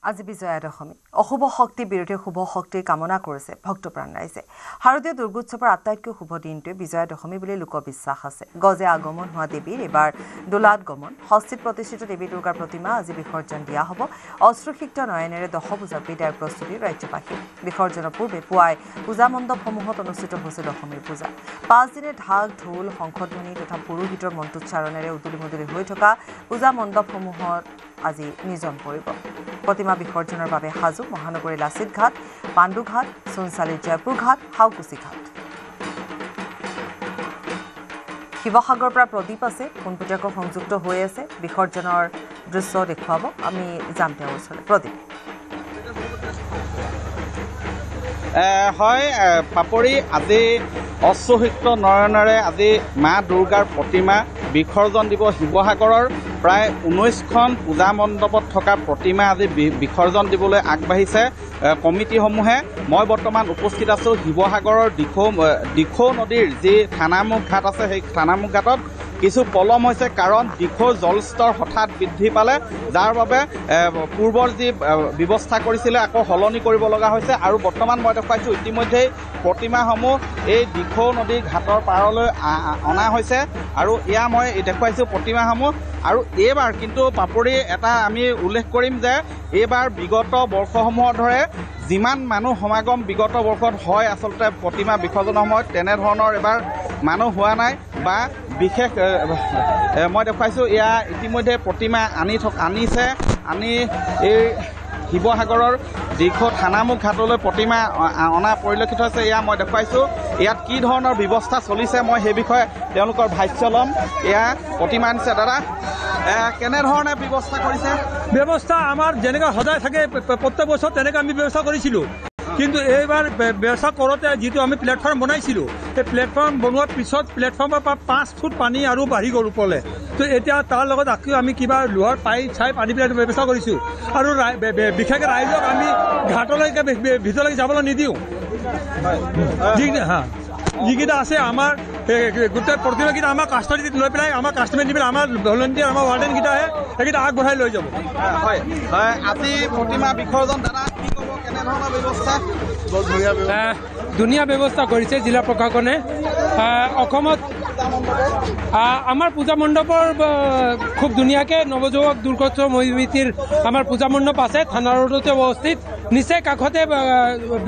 আজি বিজয়া দশমী অশুভ শক্তিৰ বিৰুদ্ধে শুভ শক্তিৰ কামনা কৰিছে ভক্তপ্ৰাণ ৰাইজে শাৰদীয় দুৰ্গোৎসৱৰ আটাইতকৈ শুভ দিনটোৱে বিজয়া দশমী বুলি লোকবিশ্বাস আছে গজে আগমন হোৱা দেৱীৰ এবাৰ দোলাত গমন ষষ্ঠীত প্ৰতিষ্ঠিত দেৱী দুৰ্গাৰ প্ৰতিমা আজি বিসৰ্জন দিয়া হ'ব অশ্ৰুসিক্ত নয়নেৰে দশভূজা বিদায়ৰ প্ৰস্তুতি ৰাজ্যবাসী বিসৰ্জনৰ পূৰ্বে পুৱাই পূজা মণ্ডপসমূহত অনুষ্ঠিত হৈছে দশমীৰ পূজা 5 দিনে ঢাক ঢোল শংখধ্বনি তথা পুৰোহিতৰ মন্ত্ৰোচ্চাৰণেৰে উদুলি হৈ থকা পূজা মণ্ডপসমূহত আজি নিজন পৰিব प्रतिमा विसर्जনৰ বাবে হাজু মহানগৰী লাচিত ঘাট পাণ্ডু ঘাট সোনচালি জয়পুৰ ঘাট হাউকুছি ঘাট শিৱসাগৰৰ পৰা প্ৰদীপ আছে পোনপটীয়াকৈ সংযুক্ত হৈ আছে বিসৰ্জনৰ দৃশ্য দেখুৱাব আমি যাম তেওঁৰ ওচৰলৈ প্ৰদীপ হয় পাপৰি আজি অশ্ৰুসিক্ত নয়নেৰে আজি মা দুৰ্গাৰ প্ৰতিমা বিসৰ্জন দিব শিৱসাগৰৰ প্ৰায় 19খন পূজা মণ্ডপত থকা প্ৰতিমা আজি বিসৰ্জন দিবলৈ আগবাঢ়িছে কমিটিসমূহে মই বৰ্তমান উপস্থিত আছোঁ শিৱসাগৰৰ দিখৌ নদীৰ যি থানামুখ ঘাট আছে সেই থানামুখ ঘাটত কিছু পলম হৈছে কাৰণ দিখৌৰ জলস্তৰ হঠাৎ বৃদ্ধি পালে যাৰ বাবে পূৰ্বৰ যি ব্যৱস্থা কৰিছিলে আকৌ সলনি কৰিব লগা হৈছে আৰু বৰ্তমান মই দেখুৱাইছোঁ ইতিমধ্যেই প্ৰতিমাসমূহ এই দিখৌ নদীৰ ঘাটৰ পাৰলৈ অনা হৈছে আৰু এয়া মই দেখুৱাইছোঁ প্ৰতিমাসমূহ আৰু এইবাৰ কিন্তু পাপৰি এটা আমি উল্লেখ কৰিম যে এইবাৰ বিগত বৰ্ষসমূহৰ দৰে যিমান মানুহ সমাগম বিগত বৰ্ষত হয় আচলতে প্ৰতিমা বিসৰ্জনৰ সময়ত তেনেধৰণৰ এবাৰ মানুহ হোৱা নাই বা বিশেষ মই দেখুৱাইছোঁ এয়া ইতিমধ্যে প্ৰতিমা আনিছে এই শিৱসাগৰৰ দিখৌ থানামুখ ঘাটলৈ প্ৰতিমা অনা পৰিলক্ষিত হৈছে এয়া মই দেখুৱাইছোঁ ইয়াত কি ধৰণৰ ব্যৱস্থা চলিছে মই সেই বিষয়ে তেওঁলোকৰ ভাষ্য ল'ম এয়া প্ৰতিমা আনিছে দাদা কেনেধৰণে ব্যৱস্থা কৰিছে ব্যৱস্থা আমাৰ যেনেকৈ সদায় থাকে প্ৰত্যেক বছৰ তেনেকৈ আমি ব্যৱস্থা কৰিছিলোঁ কিন্তু এইবাৰ ব্যৱস্থা কৰোঁতে যিটো আমি প্লেটফৰ্ম বনাইছিলোঁ সেই প্লেটফৰ্ম বনোৱাৰ পিছত প্লেটফৰ্মৰ পৰা 5 ফুট পানী আৰু বাঢ়ি গ'ল ওপৰলৈ তো এতিয়া তাৰ লগত আকৌ আমি কিবা লোহাৰ চাইপ আনি পেলাই ব্যৱস্থা কৰিছোঁ আৰু বিশেষকৈ ৰাইজক আমি ঘাটলৈকে ভিতৰলৈকে যাবলৈ নিদিওঁ যিকেইটা আছে আমাৰ গোটেই প্ৰতিমাকেইটা আমাৰ কাষ্টডিত লৈ পেলাই আমাৰ কাষ্টমাৰ দি পেলাই আমাৰ ভলেণ্টিয়াৰ আমাৰ ৱাৰ্ডেনকেইটাহে সেইকেইটা আগবঢ়াই লৈ যাব হয় আজি প্ৰতিমা বিসৰ্জন দাদা কি ক'ব কেনেধৰণৰ ব্যৱস্থা ধুনীয়া ব্যৱস্থা কৰিছে জিলা প্ৰশাসনে অসমত আমাৰ পূজা মণ্ডপৰ খুব ধুনীয়াকৈ নৱযুৱক দুৰ্গোৎসৱ সমিতিৰ আমাৰ পূজা মণ্ডপ আছে থানা ৰোডতে অৱস্থিত নিচে কাষতে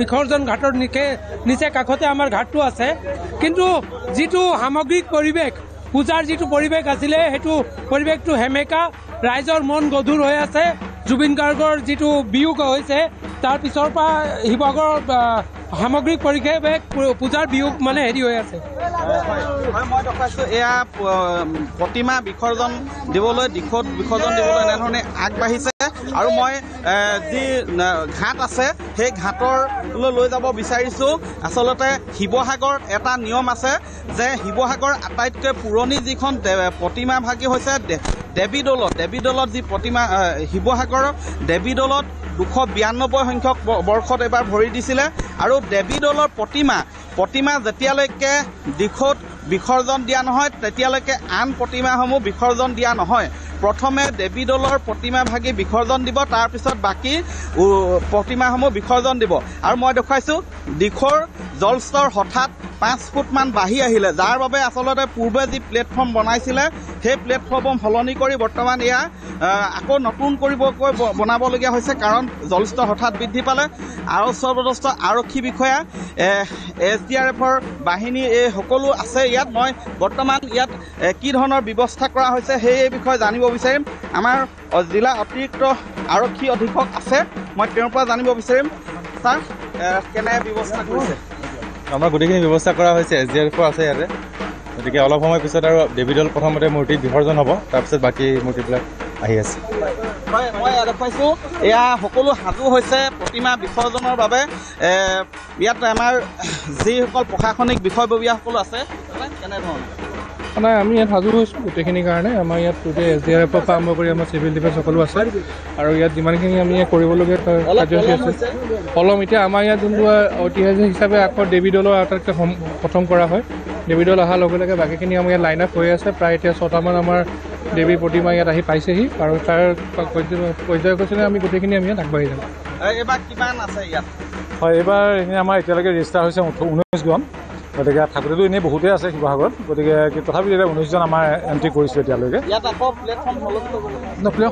বিসৰ্জন ঘাটৰ নিচে কাষতে আমাৰ ঘাটটো আছে কিন্তু যিটো সামগ্ৰিক পৰিৱেশ পূজাৰ যিটো পৰিৱেশ আছিলে সেইটো পৰিৱেশটো হেমেকা ৰাইজৰ মন গধুৰ হৈ আছে জুবিন গাৰ্গৰ যিটো বিয়োগ হৈছে তাৰ পিছৰ পৰা শিৱসাগৰৰ সামগ্ৰিক পৰিৱেশ পূজাৰ বিয়োগ মানে হেৰি হৈ আছে মই দেখুৱাইছোঁ এয়া প্ৰতিমা বিসৰ্জন দিবলৈ দিখৌত বিসৰ্জন দিবলৈ এনেধৰণে আগবাঢ়িছে আৰু মই যি ঘাট আছে সেই ঘাটলৈ লৈ যাব বিচাৰিছোঁ আচলতে শিৱসাগৰত এটা নিয়ম আছে যে শিৱসাগৰ আটাইতকৈ পুৰণি যিখন প্ৰতিমা ভাগি হৈছে দেৱীদৌলত যি প্ৰতিমা শিৱসাগৰৰ দেৱীদৌলত 292 সংখ্যক বৰ্ষত এবাৰ ভৰি দিছিলে আৰু দেৱীদৌলৰ প্ৰতিমা যেতিয়ালৈকে দিখৌত বিসৰ্জন দিয়া নহয় তেতিয়ালৈকে আন প্ৰতিমাসমূহ বিসৰ্জন দিয়া নহয় প্ৰথমে দেৱীদৌলৰ প্ৰতিমা ভাগি বিসৰ্জন দিব তাৰপিছত বাকী প্ৰতিমাসমূহ বিসৰ্জন দিব আৰু মই দেখুৱাইছোঁ দিখৌৰ জলস্তৰ হঠাৎ 5 ফুটমান বাঢ়ি আহিলে যাৰ বাবে আচলতে পূৰ্বে যি প্লেটফৰ্ম বনাইছিলে সেই প্লেটফৰ্ম সলনি কৰি বৰ্তমান এয়া আকৌ নতুন কৰিবকৈ বনাবলগীয়া হৈছে কাৰণ জলস্তৰ হঠাৎ বৃদ্ধি পালে আৰু সৰ্বদস্ত আৰক্ষী বিষয়া SDRFৰ বাহিনী এই সকলো আছে ইয়াত মই বৰ্তমান ইয়াত কি ধৰণৰ ব্যৱস্থা কৰা হৈছে সেই বিষয়ে জানিব বিচাৰিম আমাৰ জিলা অতিৰিক্ত আৰক্ষী অধীক্ষক আছে মই তেওঁৰ পৰা জানিব বিচাৰিম ছাৰ কেনে ব্যৱস্থা কৰিছে আমাৰ গোটেইখিনি ব্যৱস্থা কৰা হৈছে SDRF আছে ইয়াতে গতিকে অলপ সময় পিছত আৰু দেৱীদৌল প্ৰথমতে মূৰ্তি বিসৰ্জন হ'ব তাৰপিছত বাকী মূৰ্তিবিলাক আহি আছে হয় মই দেখুৱাইছোঁ এয়া সকলো সাজু হৈছে প্ৰতিমা বিসৰ্জনৰ বাবে ইয়াত আমাৰ যিসকল প্ৰশাসনিক বিষয়ববীয়াসকলো আছে কেনেধৰণৰ নাই আমি ইয়াত সাজু হৈছোঁ গোটেইখিনিৰ কাৰণে আমাৰ ইয়াত গোটেই SDRFৰ পৰা আৰম্ভ কৰি আমাৰ চিভিল ডিফেন্স সকলো আছে আৰু ইয়াত যিমানখিনি আমি কৰিবলগীয়া কাৰ্যসূচী আছে পলম এতিয়া আমাৰ ইয়াত যোনটো ঐতিহাসিক হিচাপে আকৌ দেৱীদৌলৰ আটাইতকৈ প্ৰথম কৰা হয় দেৱীদৌল অহাৰ লগে লগে বাকীখিনি আমাৰ ইয়াত লাইন আপ হৈ আছে প্ৰায় এতিয়া 6টামান আমাৰ দেৱীৰ প্ৰতিমা ইয়াত আহি পাইছেহি আৰু তাৰ পৰ্যায়ক্ৰমে আমি গোটেইখিনি আমি ইয়াত আগবাঢ়ি যাম। এইবাৰ কিমান আছে ইয়াত? হয়, এইবাৰ এনেই আমাৰ এতিয়ালৈকে ৰেজিষ্টাৰ হৈছে 19জন। গতিকে থাকোঁতেতো এনেই বহুতেই আছে শিৱসাগৰত, গতিকে তথাপিও এতিয়া 19জন আমাৰ এণ্ট্ৰি কৰিছোঁ এতিয়ালৈকে। প্লেটফৰ্ম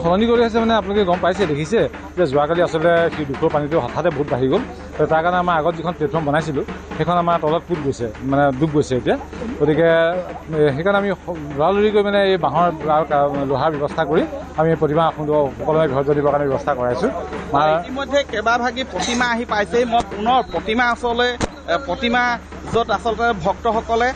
সলনি কৰি আছে মানে আপোনালোকে গম পাইছে, দেখিছে যে যোৱাকালি আচলতে সেই দুখৰ পানীটো হঠাতে বহুত বাঢ়ি গ'ল। তাৰ কাৰণে আমাৰ আগত যিখন প্লেটফৰ্ম বনাইছিলোঁ সেইখন আমাৰ তলত পুত গৈছে, মানে ডুব গৈছে এতিয়া। গতিকে সেইকাৰণে আমি লৰালৰিকৈ মানে এই বাঁহৰ লোহাৰ ব্যৱস্থা কৰি আমি প্ৰতিমা সকলোৱে বিসৰ্জন দিবৰ কাৰণে ব্যৱস্থা কৰাইছোঁ। ইতিমধ্যে কেইবাভাগী প্ৰতিমা আহি পাইছেই। মই পুনৰ প্ৰতিমা প্ৰতিমা য'ত আচলতে ভক্তসকলে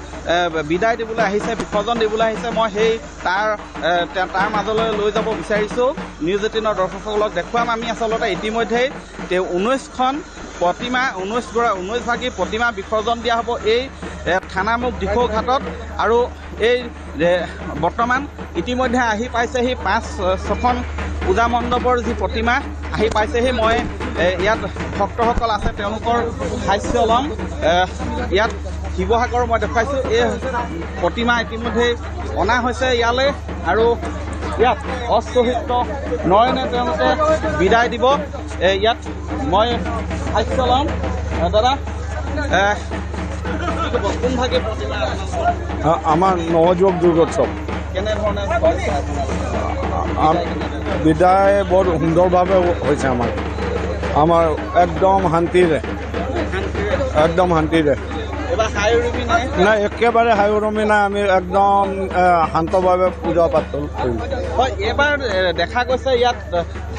বিদায় দিবলৈ আহিছে, বিসৰ্জন দিবলৈ আহিছে, মই সেই তাৰ মাজলৈ লৈ যাব বিচাৰিছোঁ। নিউজ 18ৰ দৰ্শকসকলক দেখুৱাম আমি আচলতে ইতিমধ্যেই 19খন প্ৰতিমা 19ভাগী প্ৰতিমা বিসৰ্জন দিয়া হ'ব এই থানামুখ দিখৌ ঘাটত। আৰু এই বৰ্তমান ইতিমধ্যে আহি পাইছেহি 5-6খন পূজা মণ্ডপৰ যি প্ৰতিমা আহি পাইছেহি। মই ইয়াত ভক্তসকল আছে, তেওঁলোকৰ সাহায্য ল'ম। ইয়াত শিৱসাগৰ মই দেখুৱাইছোঁ, এই প্ৰতিমা ইতিমধ্যেই অনা হৈছে ইয়ালৈ আৰু ইয়াত অশ্বহিত নয়নে তেওঁলোকে বিদায় দিব। ইয়াত মই সাহায্য ল'ম। দাদা, কোনভাগে প্ৰতিমা? আমাৰ নৱযুৱক দুৰ্গোৎসৱ কেনেধৰণে বিদায় বৰ সুন্দৰভাৱে হৈছে। আমাৰ একদম শান্তিৰে নাই, একেবাৰে হাই উৰুমি নাই। আমি একদম শান্তভাৱে পূজা পাতল কৰিম। হয়, এইবাৰ দেখা গৈছে ইয়াত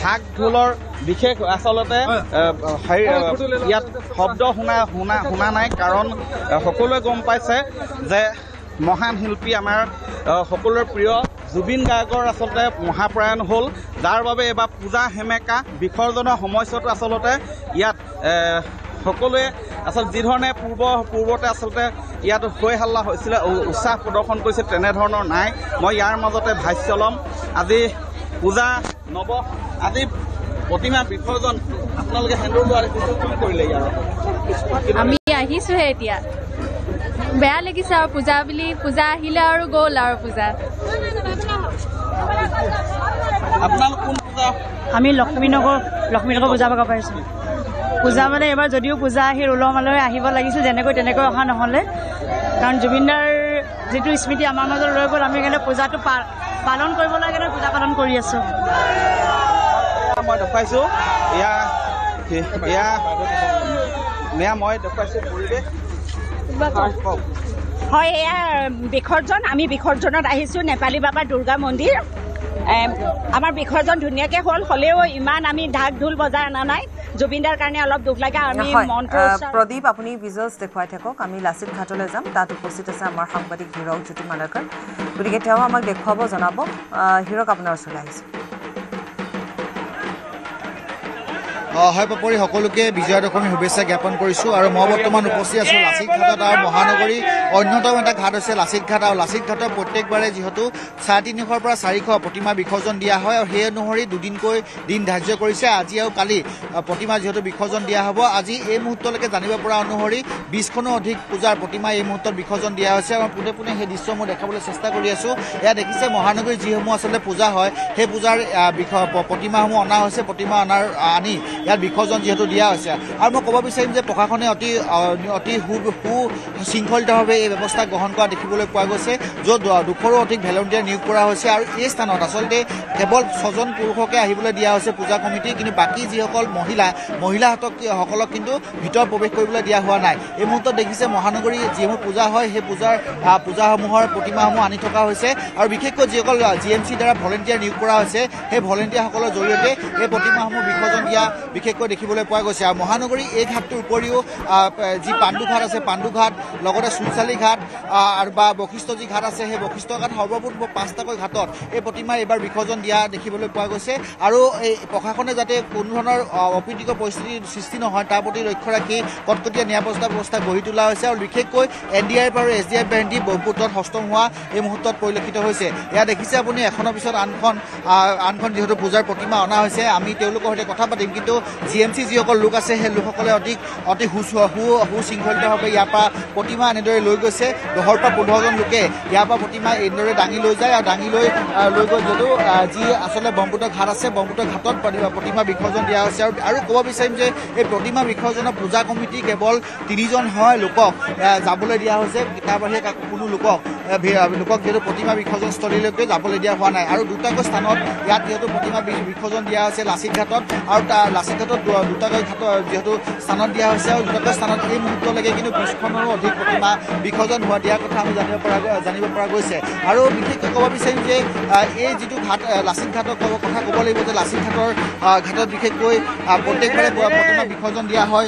ঢাক ঢোলৰ বিশেষ আচলতে ইয়াত শব্দ শুনা নাই, কাৰণ সকলোৱে গম পাইছে যে মহান শিল্পী আমাৰ সকলোৰে প্ৰিয় জুবিন গাৰ্গৰ আচলতে মহাপ্ৰয়াণ হ'ল, যাৰ বাবে এইবাৰ পূজা সেমেকা বিসৰ্জনৰ সময়ছোৱাতো আচলতে ইয়াত সকলোৱে আচলতে যিধৰণে পূৰ্বতে আচলতে ইয়াত হৈ হাল্লা হৈছিলে, উৎসাহ প্ৰদৰ্শন কৰিছে, তেনেধৰণৰ নাই। মই ইয়াৰ মাজতে ভাষ্য ল'ম। আজি পূজা আজি প্ৰতিমা বিসৰ্জন আপোনালোকে হেণ্ডল লোৱা দেখিছে, কি কৰিলে ইয়াৰ? আমি আহিছোহে এতিয়া, বেয়া লাগিছে আৰু পূজা বুলি, পূজা আহিলে আৰু গ'ল আৰু পূজা। আপোনালোক কোন পূজা? আমি লক্ষ্মীনগৰ পূজা পাব পাৰিছোঁ। পূজা মানে এইবাৰ যদিও পূজা আহি উলহ মালহে আহিব লাগিছিল, তেনেকৈ অহা নহ'লে, কাৰণ জুবিনদাৰ যিটো স্মৃতি আমাৰ মাজত ৰৈ গ'ল। আমি সেইকাৰণে পূজাটো পালন কৰিবলৈ কাৰণে পূজা পালন কৰি আছোঁ। মই দেখুৱাইছোঁ মই দেখুৱাইছোঁ পৰিৱেশ। হয়, এয়া বিসৰ্জন। আমি বিসৰ্জনত আহিছোঁ, নেপালী বাবা দুৰ্গা মন্দিৰ। আমাৰ বিসৰ্জন ধুনীয়াকৈ হ'লেও ইমান আমি ঢাক ঢোল বজাই অনা নাই। জুবিনদাৰ কাৰণে অলপ দুখ লাগে। আমি প্ৰদীপ, আপুনি ভিজুৱেলছ দেখুৱাই থাকক। আমি লাচিত ঘাটলৈ যাম, তাত উপস্থিত আছে আমাৰ সাংবাদিক হীৰক জ্যোতি মালাকাৰ, গতিকে তেওঁ আমাক দেখুৱাব, জনাব। হীৰক, আপোনাৰ ওচৰলৈ আহিছোঁ। হয় পাপৰি, সকলোকে বিজয়া দশমীৰ শুভেচ্ছা জ্ঞাপন কৰিছোঁ। আৰু মই বৰ্তমান উপস্থিত আছোঁ লাচিত ঘাটত। আৰু মহানগৰী অন্যতম এটা ঘাট হৈছে লাচিত ঘাট। আৰু লাচিত ঘাটত প্ৰত্যেকবাৰে যিহেতু 350 পৰা 400 প্ৰতিমা বিসৰ্জন দিয়া হয়, আৰু সেই অনুসৰি দুদিনকৈ দিন ধাৰ্য কৰিছে। আজি আৰু কালি প্ৰতিমা যিহেতু বিসৰ্জন দিয়া হ'ব। আজি এই মুহূৰ্তলৈকে জানিব পৰা অনুসৰি 20খনো অধিক পূজাৰ প্ৰতিমা এই মুহূৰ্তত বিসৰ্জন দিয়া হৈছে। আৰু পোনে সেই দৃশ্য মই দেখাবলৈ চেষ্টা কৰি আছোঁ। এয়া দেখিছে মহানগৰীৰ যিসমূহ আচলতে পূজা হয়, সেই পূজাৰ প্ৰতিমাসমূহ অনা হৈছে। প্ৰতিমা আনি ইয়াত বিসৰ্জন যিহেতু দিয়া হৈছে। আৰু মই ক'ব বিচাৰিম যে প্ৰশাসনে অতি সুশৃংখলিতভাৱে এই ব্যৱস্থা গ্ৰহণ কৰা দেখিবলৈ পোৱা গৈছে, য'ত 200ৰো অধিক ভলেণ্টিয়াৰ নিয়োগ কৰা হৈছে। আৰু এই স্থানত আচলতে কেৱল 6জন পুৰুষকে আহিবলৈ দিয়া হৈছে পূজা কমিটি, কিন্তু বাকী যিসকল মহিলাসকলক কিন্তু ভিতৰত প্ৰৱেশ কৰিবলৈ দিয়া হোৱা নাই। এই মুহূৰ্তত দেখিছে মহানগৰী যিসমূহ পূজা হয়, সেই পূজাসমূহৰ প্ৰতিমাসমূহ আনি থকা হৈছে। আৰু বিশেষকৈ যিসকল GMC দ্বাৰা ভলেণ্টিয়াৰ নিয়োগ কৰা হৈছে, সেই ভলেণ্টিয়াৰসকলৰ জৰিয়তে এই প্ৰতিমাসমূহ বিসৰ্জন দিয়া বিশেষকৈ দেখিবলৈ পোৱা গৈছে। আৰু মহানগৰী এই ঘাটটোৰ উপৰিও যি পাণ্ডু ঘাট আছে, পাণ্ডু ঘাট, লগতে চুনচালি ঘাট আৰু বা বশিষ্ঠ যি ঘাট আছে, সেই বশিষ্ঠ ঘাট সৰ্বমুঠ 5টাকৈ ঘাটত এই প্ৰতিমা এইবাৰ বিসৰ্জন দিয়া দেখিবলৈ পোৱা গৈছে। আৰু এই প্ৰশাসনে যাতে কোনো ধৰণৰ অপ্ৰীতিকৰ পৰিস্থিতিৰ সৃষ্টি নহয়, তাৰ প্ৰতি লক্ষ্য ৰাখি কটকটীয়া নিৰাপত্তা ব্যৱস্থা গঢ়ি তোলা হৈছে। আৰু বিশেষকৈ NDRF আৰু SDF বাহিনী ব্ৰহ্মপুত্ৰত হস্তম হোৱা এই মুহূৰ্তত পৰিলক্ষিত হৈছে। এয়া দেখিছে আপুনি, এখনৰ পিছত আনখন যিহেতু পূজাৰ প্ৰতিমা অনা হৈছে। আমি তেওঁলোকৰ সৈতে কথা পাতিম, কিন্তু GMC যিসকল লোক আছে সেই লোকসকলে অতি সুশৃংখলিতভাৱে ইয়াৰ পৰা প্ৰতিমা এনেদৰে লৈ গৈছে 10 পৰা 15জন লোকে ইয়াৰ পৰা প্ৰতিমা এনেদৰে দাঙি লৈ যায় আৰু দাঙি লৈ গৈ যদিও যি আচলতে ব্ৰহ্মপুত্ৰ ঘাট আছে ব্ৰহ্মপুত্ৰ ঘাটত প্ৰতিমা বিসৰ্জন দিয়া হৈছে আৰু ক'ব বিচাৰিম যে এই প্ৰতিমা বিসৰ্জনৰ পূজা কমিটি কেৱল 3জন হয় লোকক যাবলৈ দিয়া হৈছে তাৰ বাহিৰে কোনো লোকক যিহেতু প্ৰতিমা বিসৰ্জনস্থলীলৈকে যাবলৈ দিয়া হোৱা নাই আৰু দুটাকৈ স্থানত ইয়াত যিহেতু প্ৰতিমা বিসৰ্জন দিয়া হৈছে লাচিত ঘাটত আৰু লাচিত ঘাটত দুটাকৈ ঘাটত যিহেতু স্থানত দিয়া হৈছে আৰু দুটাকৈ স্থানত এই মুহূৰ্তলৈকে কিন্তু 20খনৰো অধিক প্ৰতিমা বিসৰ্জন হোৱা দিয়াৰ কথা আমি জানিব পৰা গৈছে আৰু বিশেষকৈ ক'ব বিচাৰিম যে এই যিটো ঘাট লাচিত ঘাটৰ কথা ক'ব লাগিব যে লাচিত ঘাটত বিশেষকৈ প্ৰত্যেকবাৰে প্ৰতিমা বিসৰ্জন দিয়া হয়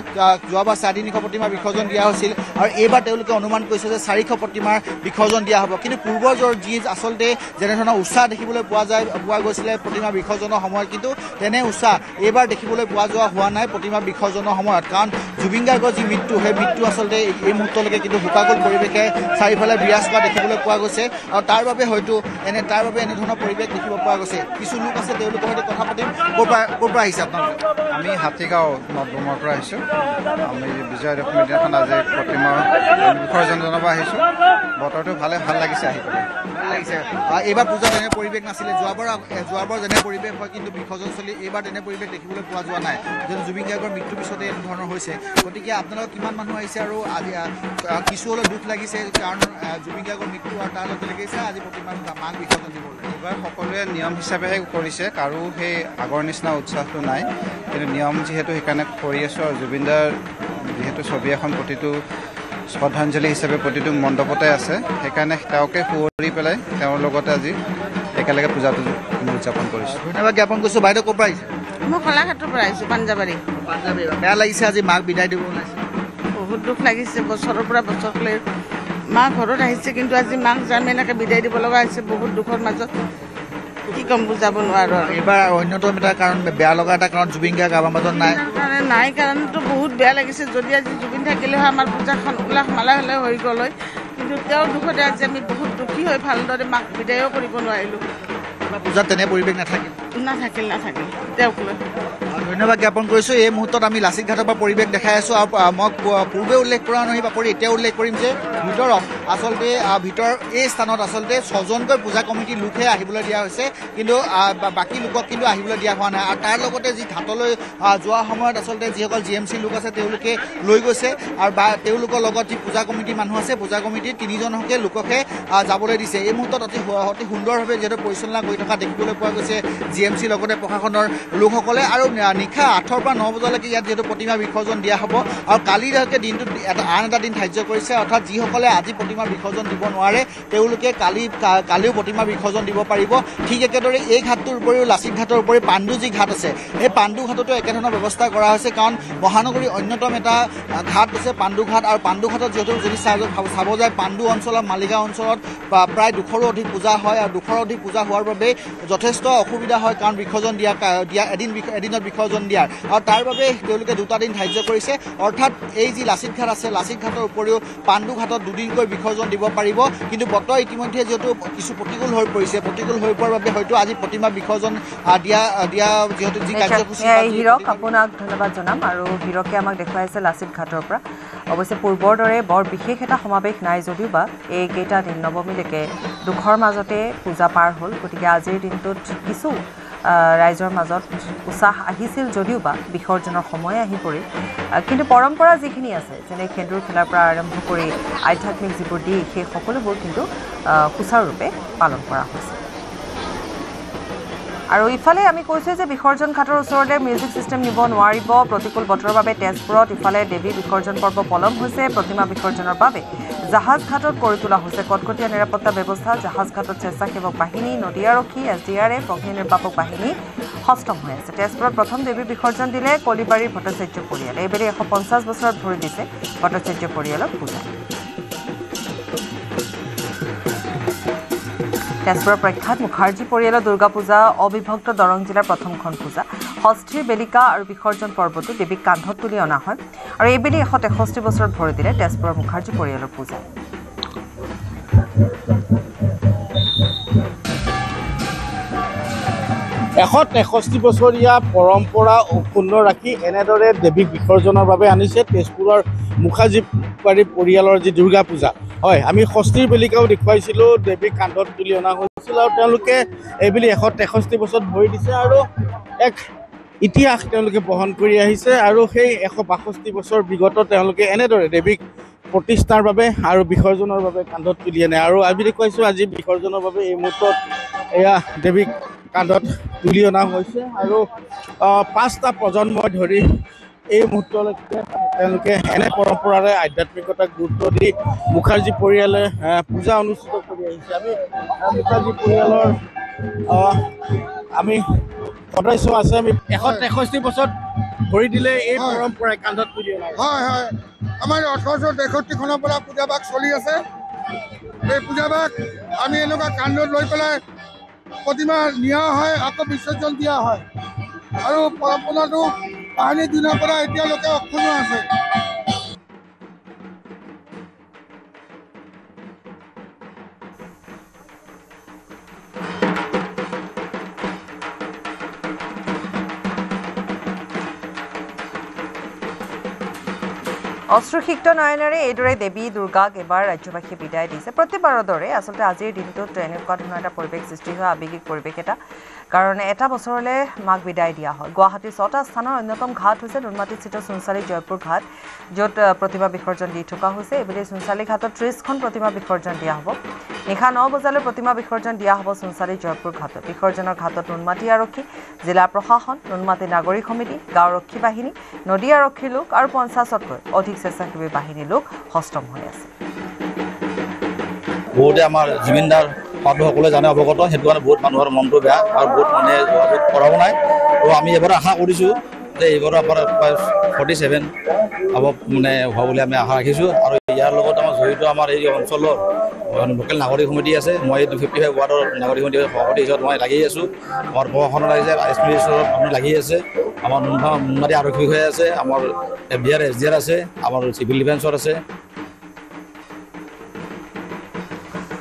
যোৱাবাৰ 350 প্ৰতিমা বিসৰ্জন দিয়া হৈছিল আৰু এইবাৰ তেওঁলোকে অনুমান কৰিছে যে 400 প্ৰতিমাৰ বিসৰ্জন দিয়া হ'ব কিন্তু পূৰ্বৰ যি আচলতে যেনেধৰণৰ উৎসাহ দেখিবলৈ পোৱা গৈছিলে প্ৰতিমা বিসৰ্জনৰ সময়ত কিন্তু তেনে উৎসাহ এইবাৰ দেখিবলৈ পোৱা হোৱা নাই প্ৰতিমা বিসৰ্জনৰ সময়ত কাৰণ জুবিন গাৰ্গৰ যি মৃত্যু সেই মৃত্যু আচলতে এই মুহূৰ্তলৈকে কিন্তু শোকাকুল পৰিৱেশে চাৰিওফালে বিৰাজ কৰা দেখিবলৈ পোৱা গৈছে আৰু তাৰ বাবে এনেধৰণৰ পৰিৱেশ দেখিব পোৱা গৈছে কিছু লোক আছে তেওঁলোকৰ সৈতে কথা পাতিম ক'ৰ পৰা আহিছে আপোনালোকে আমি হাতীগাঁও নৱমৰ পৰা আহিছোঁ আমি বিজয়া দশমী দিনাখন আজি প্ৰতিমাৰ বিসৰ্জন জনাব আহিছোঁ বতৰটো ভাল লাগিছে আহি পেলাই এইবাৰ পূজাত এনে পৰিৱেশ নাছিলে যোৱাবাৰ যেনে পৰিৱেশ হয় কিন্তু বিসৰ্জনস্থলী এইবাৰ তেনে পৰিৱেশ দেখিবলৈ পোৱা যোৱা নাই যেনে জুবিন গাৰ্গৰ মৃত্যুৰ পিছতে এনেধৰণৰ হৈছে গতিকে আপোনালোক কিমান মানুহ আহিছে আৰু আজি কিছু হ'লেও দুখ লাগিছে কাৰণ জুবিন গাৰ্গৰ মৃত্যু আৰু তাৰ লগে লগে আজি প্ৰতিমা মাক বিসৰ্জন দিবলৈ এইবাৰ সকলোৱে নিয়ম হিচাপেহে কৰিছে কাৰো সেই আগৰ নিচিনা উৎসাহটো নাই কিন্তু নিয়ম যিহেতু সেইকাৰণে কৰি আছোঁ আৰু জুবিনদাৰ যিহেতু ছবি এখন প্ৰতিটো শ্ৰদ্ধাঞ্জলি হিচাপে প্ৰতিটো মণ্ডপতে আছে সেইকাৰণে তেওঁকে সুঁৱৰি পেলাই তেওঁৰ লগতে আজি একেলগে পূজাটো উদযাপন কৰিছোঁ ধন্যবাদ জ্ঞাপন কৰিছোঁ বাইদেউ ক'ৰ পৰা আহিছে মই কলাঘাটৰ পৰা আহিছোঁ পাঞ্জাবাৰী বেয়া লাগিছে আজি মাক বিদায় দিব ওলাইছে বহুত দুখ লাগিছে বছৰৰ পৰা বছৰলৈ মা ঘৰত আহিছে কিন্তু আজি মাক যাম এনেকৈ বিদায় দিব লগা হৈছে বহুত দুখৰ মাজত কি ক'ম বুজাব নোৱাৰোঁ আৰু এইবাৰ অন্যতম এটা কাৰণ বেয়া লগা এটা কাৰণ জুবিন গাৰ্গ আমাৰ মাজত নাই কাৰণটো বহুত বেয়া লাগিছে যদি আজি জুবিন থাকিলে হয় আমাৰ পূজাখন উল্লাস মালা হ'লে হৈ গ'ল হয় কিন্তু তেওঁৰ দুখতে আজি আমি বহুত দুখী হৈ ভালদৰে মাক বিদায়ো কৰিব নোৱাৰিলোঁ পূজাত তেনে পৰিৱেশ নাথাকিল তেওঁক লৈ ধন্যবাদ জ্ঞাপন কৰিছোঁ এই মুহূৰ্তত আমি লাচিত ঘাটৰ পৰা পৰিৱেশ দেখাই আছোঁ আৰু মই পূৰ্বে উল্লেখ কৰা নহয় বাপৰি এতিয়া উল্লেখ কৰিম যে ভিতৰত আচলতে এই স্থানত আচলতে 6জনকৈ পূজা কমিটিৰ লোকহে আহিবলৈ দিয়া হৈছে কিন্তু বাকী লোকক কিন্তু আহিবলৈ দিয়া হোৱা নাই আৰু তাৰ লগতে যি ঘাটলৈ যোৱা সময়ত আচলতে যিসকল GMC লোক আছে তেওঁলোকে লৈ গৈছে আৰু তেওঁলোকৰ লগত যি পূজা কমিটিৰ মানুহ আছে পূজা কমিটিৰ 3জনকে লোককহে যাবলৈ দিছে এই মুহূৰ্তত অতি সুন্দৰভাৱে যিহেতু পৰিচালনা কৰি থকা দেখিবলৈ পোৱা গৈছে GMC লগতে প্ৰশাসনৰ লোকসকলে আৰু নিশা 8ৰ পৰা 9 বজালৈকে ইয়াত যিহেতু প্ৰতিমা বিসৰ্জন দিয়া হ'ব আৰু কালিলৈকে দিনটোত আন এটা দিন ধাৰ্য কৰিছে অৰ্থাৎ যিসকলে আজি প্ৰতিমা বিসৰ্জন দিব নোৱাৰে তেওঁলোকে কালিও প্ৰতিমা বিসৰ্জন দিব পাৰিব ঠিক একেদৰে এই ঘাটটোৰ উপৰিও লাচিত ঘাটৰ উপৰি পাণ্ডু যি ঘাট আছে এই পাণ্ডু ঘাটতো একেধৰণৰ ব্যৱস্থা কৰা হৈছে কাৰণ মহানগৰীৰ অন্যতম এটা ঘাট আছে পাণ্ডু ঘাট আৰু পাণ্ডু ঘাটত যিহেতু যদি চাব যায় পাণ্ডু অঞ্চলত মালিগাঁও অঞ্চলত প্ৰায় 200ৰো অধিক পূজা হয় আৰু 200ৰো অধিক পূজা হোৱাৰ বাবে যথেষ্ট অসুবিধা হয় কাৰণ বিসৰ্জন দিয়া এদিনত বিসৰ্জন দিয়াৰ আৰু তাৰ বাবে তেওঁলোকে 2টা দিন ধাৰ্য কৰিছে অৰ্থাৎ এই যি লাচিত ঘাট আছে লাচিত ঘাটৰ উপৰিও পাণ্ডু ঘাটত 2 দিনকৈ বিসৰ্জন দিব পাৰিব কিন্তু বতৰ ইতিমধ্যে যিহেতু কিছু প্ৰতিকূল হৈ পৰিছে প্ৰতিকূল হৈ পৰাৰ বাবে হয়তো আজি প্ৰতিমা বিসৰ্জন দিয়া যিহেতু যি কাৰ্যসূচী হীৰক আপোনাক ধন্যবাদ জনাম আৰু হীৰকে আমাক দেখুৱাইছে লাচিত ঘাটৰ পৰা অৱশ্যে পূৰ্বৰ দৰে বৰ বিশেষ এটা সমাৱেশ নাই যদিও বা এইকেইটা দিন নৱমীলৈকে দুখৰ মাজতে পূজা পাৰ হ'ল গতিকে আজিৰ দিনটোত কিছু ৰাইজৰ মাজত উৎসাহ আহিছিল যদিও বা বিসৰ্জনৰ সময় আহি পৰিল কিন্তু পৰম্পৰা যিখিনি আছে যেনে খেন্দুৰ খেলাৰ পৰা আৰম্ভ কৰি আধ্যাত্মিক যিবোৰ দিশ সেই সকলোবোৰ কিন্তু সুচাৰুৰূপে পালন কৰা হৈছে আৰু ইফালে আমি কৈছোঁ যে বিসৰ্জন ঘাটৰ ওচৰতে মিউজিক চিষ্টেম নিব নোৱাৰিব প্ৰতিকূল বতৰৰ বাবে তেজপুৰত ইফালে দেৱী বিসৰ্জন পৰ্ব পলম হৈছে প্ৰতিমা বিসৰ্জনৰ বাবে জাহাজ ঘাটত কৰি তোলা হৈছে কটকটীয়া নিৰাপত্তা ব্যৱস্থা জাহাজ ঘাটত স্বেচ্ছাসেৱক বাহিনী নদী আৰক্ষী SDRF অগ্নি নিৰ্বাপক বাহিনী সষ্টম হৈ আছে তেজপুৰত প্ৰথম দেৱী বিসৰ্জন দিলে কলিবাৰীৰ ভট্টাচাৰ্য পৰিয়াল এইবেলি 150 বছৰত ভৰি দিছে ভট্টাচাৰ্য পৰিয়ালৰ পূজা তেজপুৰৰ প্ৰখ্যাত মুখাৰ্জী পৰিয়ালৰ দুৰ্গা পূজা অবিভক্ত দৰং জিলাৰ প্ৰথমখন পূজা ষষ্ঠীৰ বেলিকা আৰু বিসৰ্জন পৰ্বটো দেৱীক কান্ধত তুলি অনা হয় আৰু এইবেলি 163 বছৰত ভৰি দিলে তেজপুৰৰ মুখাৰ্জী পৰিয়ালৰ পূজা 163 বছৰীয়া পৰম্পৰা অক্ষুণ্ণ ৰাখি এনেদৰে দেৱীক বিসৰ্জনৰ বাবে আনিছে তেজপুৰৰ মুখাৰ্জী পৰিয়ালৰ যি দুৰ্গা পূজা। হয়, আমি ষষ্ঠীৰ বেলিকাও দেখুৱাইছিলোঁ, দেৱীক কান্ধত তুলি অনা হৈছিল আৰু তেওঁলোকে এইবেলি 163 বছৰত ভৰি দিছে আৰু এক ইতিহাস তেওঁলোকে বহন কৰি আহিছে আৰু সেই 162 বছৰ বিগত তেওঁলোকে এনেদৰে দেৱীক প্ৰতিষ্ঠাৰ বাবে আৰু বিসৰ্জনৰ বাবে কান্ধত তুলি আনে আৰু আমি দেখুৱাইছোঁ আজি বিসৰ্জনৰ বাবে এই মুহূৰ্তত এয়া দেৱীক কান্ধত তুলি অনা হৈছে আৰু 5টা প্ৰজন্ম ধৰি এই মুহূৰ্তলৈকে তেওঁলোকে এনে পৰম্পৰাৰে আধ্যাত্মিকতাক গুৰুত্ব দি মুখাৰ্জী পৰিয়ালে পূজা অনুষ্ঠিত কৰি আহিছে। আমি মুখাৰ্জী পৰিয়ালৰ আমি সদস্য আছে, আমি 163 বছৰত ভৰি দিলে এই পৰম্পৰাই কান্ধত তুলি অনা। হয় হয়, আমাৰ 1863 চনৰ পৰা পূজাভাগ চলি আছে। এই পূজাভাগ আমি এনেকুৱা কান্ধত লৈ পেলাই প্ৰতিমা নিয়া হয়, আকৌ বিসৰ্জন দিয়া হয় আৰু পৰম্পৰাটো পাহাৰীৰ দিনৰ পৰা এতিয়ালৈকে অক্ষুণ্ণ আছে। অশ্ৰুসিক্ত নয়নেৰে এইদৰে দেৱী দুৰ্গাক এবাৰ ৰাজ্যবাসীয়ে বিদায় দিছে। প্ৰতিবাৰৰ দৰে আচলতে আজিৰ দিনটোত এনেকুৱা ধৰণৰ এটা পৰিৱেশ সৃষ্টি হয়, আৱেগিক পৰিৱেশ এটা, কাৰণ এটা বছৰলৈ মাক বিদায় দিয়া হয়। গুৱাহাটীৰ 6টা স্থানৰ অন্যতম ঘাট হৈছে নুনমাটিস্থিত চুনচালি জয়পুৰ ঘাট, য'ত প্ৰতিমা বিসৰ্জন দি থকা হৈছে। এইবুলি চুনচালি ঘাটত 30খন প্ৰতিমা বিসৰ্জন দিয়া হ'ব। নিশা 9 বজালৈ প্ৰতিমা বিসৰ্জন দিয়া হ'ব চুনচালি জয়পুৰ ঘাটত। বিসৰ্জনৰ ঘাটত নুনমাটি আৰক্ষী, জিলা প্ৰশাসন, নুনমাটি নাগৰিক সমিতি, গাঁওৰক্ষী বাহিনী, নদী আৰক্ষীৰ লোক আৰু 50তকৈ অধিক স্বেচ্ছাসেৱী বাহিনীৰ লোক সষ্টম হৈ আছে। বহুতে আমাৰ জুবিনদাৰ কথাটো সকলোৱে জানে, অৱগত, সেইটো কাৰণে বহুত মানুহৰ মনটো বেয়া আৰু বহুত মানুহে যোগাযোগ কৰাও নাই। আৰু আমি এবাৰ আশা কৰিছোঁ যে এইবাৰো আপোনাৰ 47 হ'ব মানে হোৱা বুলি আমি আশা ৰাখিছোঁ। আৰু ইয়াৰ লগত আমাৰ জড়িত আমাৰ এই অঞ্চলৰ লোকেল নাগৰিক সমিতি আছে। মই 55 ৱাৰ্ডৰ নাগৰিক সমিতিৰ সভাপতি হিচাপত মই লাগি আছোঁ। আমাৰ প্ৰশাসনত লাগিছে, এছপি আপুনি লাগি আছে, আমাৰ নুনমাটি আৰক্ষী বিষয়া আছে, আমাৰ FDR SDR আছে, আমাৰ চিভিল ডিফেন্সৰ আছে।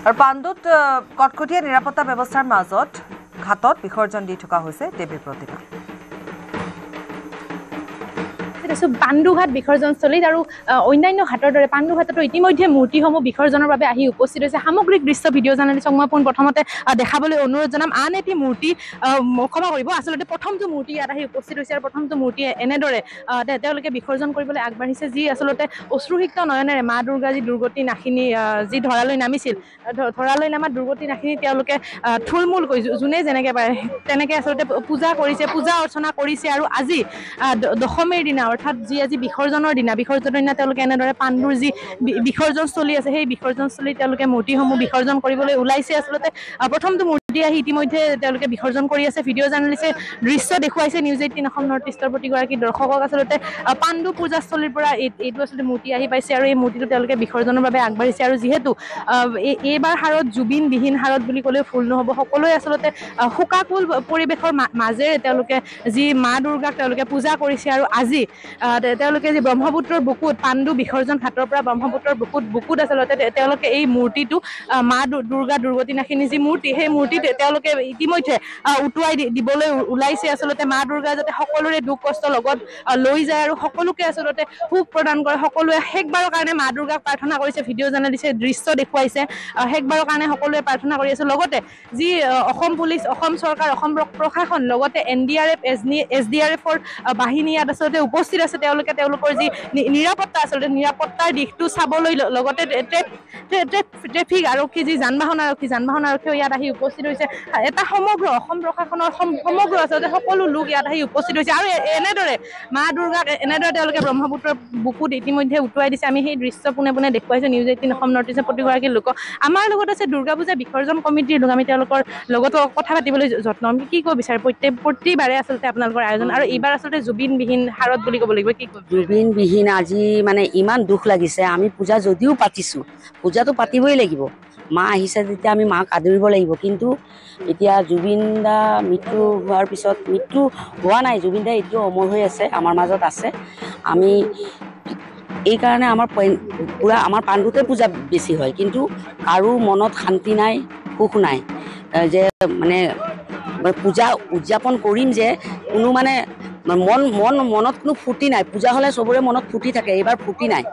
আৰু পাণ্ডুত কটকটীয়া নিৰাপত্তা ব্যৱস্থাৰ মাজত ঘাটত বিসৰ্জন দি থকা হৈছে দেৱীৰ প্ৰতিমা। পাণ্ডুঘাট বিসৰ্জনস্থলীত আৰু অন্যান্য ঘাটৰ দৰে পাণ্ডুঘাটতো ইতিমধ্যে মূৰ্তিসমূহ বিসৰ্জনৰ বাবে আহি উপস্থিত হৈছে। সামগ্ৰিক দৃশ্য ভিডিঅ' জাৰ্নেলিষ্টক মই প্ৰথমতে দেখাবলৈ অনুৰোধ জনাম। আন এটি মূৰ্তি ক্ষমা কৰিব, আচলতে প্ৰথমটো মূৰ্তি ইয়াত আহি উপস্থিত হৈছে আৰু প্ৰথমটো মূৰ্তি এনেদৰে তেওঁলোকে বিসৰ্জন কৰিবলৈ আগবাঢ়িছে, যি আচলতে অশ্ৰুসিক্ত নয়নেৰে মা দুৰ্গা যি দুৰ্গতি নাশিনী যি ধৰালৈ নামিছিল, ধৰালৈ নামা দুৰ্গতি নাশিনী তেওঁলোকে থুলমূলকৈ যোনে যেনেকৈ পাৰে তেনেকৈ আচলতে পূজা কৰিছে, পূজা অৰ্চনা কৰিছে। আৰু আজি দশমীৰ দিনা, অৰ্থাৎ যি আজি বিসৰ্জনৰ দিনা তেওঁলোকে এনেদৰে পাণ্ডুৰ যি বিসৰ্জনস্থলী আছে, সেই বিসৰ্জনস্থলীত তেওঁলোকে মূৰ্তিসমূহ বিসৰ্জন কৰিবলৈ ওলাইছে। আচলতে প্ৰথমটো মূৰ্তি আহি ইতিমধ্যে তেওঁলোকে বিসৰ্জন কৰি আছে। ভিডিঅ' জাৰ্নেলিষ্টে দৃশ্য দেখুৱাইছে নিউজ 18 অসম নৰ্থ ইষ্টৰ প্ৰতিগৰাকী দৰ্শকক। আচলতে পাণ্ডু পূজাস্থলীৰ পৰা এইটো আচলতে মূৰ্তি আহি পাইছে আৰু এই মূৰ্তিটো তেওঁলোকে বিসৰ্জনৰ বাবে আগবাঢ়িছে। আৰু যিহেতু এইবাৰ হাৰত জুবিনবিহীন হাৰত বুলি ক'লেও ভুল নহ'ব, সকলোৱে আচলতে শোকাকুল পৰিৱেশৰ মাজেৰে তেওঁলোকে যি মা দুৰ্গাক তেওঁলোকে পূজা কৰিছে। আৰু আজি তেওঁলোকে যি ব্ৰহ্মপুত্ৰৰ বুকুত পাণ্ডু বিসৰ্জন ঘাটৰ পৰা ব্ৰহ্মপুত্ৰৰ বুকুত আচলতে তেওঁলোকে এই মূৰ্তিটো মা দুৰ্গা দুৰ্গতি নাশিনী যি মূৰ্তি, সেই মূৰ্তিত তেওঁলোকে ইতিমধ্যে উটুৱাই দিবলৈ ওলাইছে। আচলতে মা দুৰ্গা যাতে সকলোৰে দুখ কষ্ট লগত লৈ যায় আৰু সকলোকে আচলতে সুখ প্ৰদান কৰে। সকলোৱে শেষবাৰৰ কাৰণে মা দুৰ্গাক প্ৰাৰ্থনা কৰিছে। ভিডিঅ' জাৰ্নেলিষ্টে দৃশ্য দেখুৱাইছে, শেষবাৰৰ কাৰণে সকলোৱে প্ৰাৰ্থনা কৰি আছে। লগতে যি অসম পুলিচ, অসম চৰকাৰ, অসম প্ৰশাসন, লগতে NDRF SDRFৰ বাহিনী ইয়াত আচলতে উপস্থিত আছে। তেওঁলোকৰ যি নিৰাপত্তা, আচলতে নিৰাপত্তাৰ দিশটো চাবলৈ, লগতে ট্ৰেফিক আৰক্ষী, যি যান বাহন আৰক্ষীও ইয়াত আহি উপস্থিত হৈছে। এটা সমগ্ৰ অসম প্ৰশাসনৰ সমগ্ৰ আচলতে সকলো লোক ইয়াত আহি উপস্থিত হৈছে। আৰু এনেদৰে মা দুৰ্গাক এনেদৰে তেওঁলোকে ব্ৰহ্মপুত্ৰৰ বুকুত ইতিমধ্যে উটুৱাই দিছে। আমি সেই দৃশ্য পোনে পোনে দেখুৱাইছো নিউজ 18 অসম নৰ্থ ইষ্টৰ প্ৰতিগৰাকী লোকক। আমাৰ লগত আছে দুৰ্গা পূজা বিসৰ্জন কমিটিৰ লোক, আমি তেওঁলোকৰ লগত কথা পাতিবলৈ যত্ন। আমি কি ক'ব বিচাৰে, প্ৰতিবাৰে আচলতে আপোনালোকৰ আয়োজন আৰু এইবাৰ আচলতে জুবিনবিহীন হাৰত বুলি ক'ব লাগিব, কি ক'ব? জুবিনবিহীন আজি মানে ইমান দুখ লাগিছে। আমি পূজা যদিও পাতিছোঁ, পূজাটো পাতিবই লাগিব, মা আহিছে যেতিয়া আমি মাক আদৰিব লাগিব। কিন্তু এতিয়া জুবিন দা মৃত্যু হোৱাৰ পিছত, মৃত্যু হোৱা নাই, জুবিন দা এতিয়াও অমৰ হৈ আছে, আমাৰ মাজত আছে। আমি এইকাৰণে আমাৰ পাণ্ডুতে পূজা বেছি হয়, কিন্তু কাৰো মনত শান্তি নাই, সুখ নাই যে মানে পূজা উদযাপন কৰিম যে কোনো মানে মনত কোনো ফূৰ্তি নাই। পূজা হ'লে চবৰে মনত ফূৰ্তি থাকে, এইবাৰ ফূৰ্তি নাই।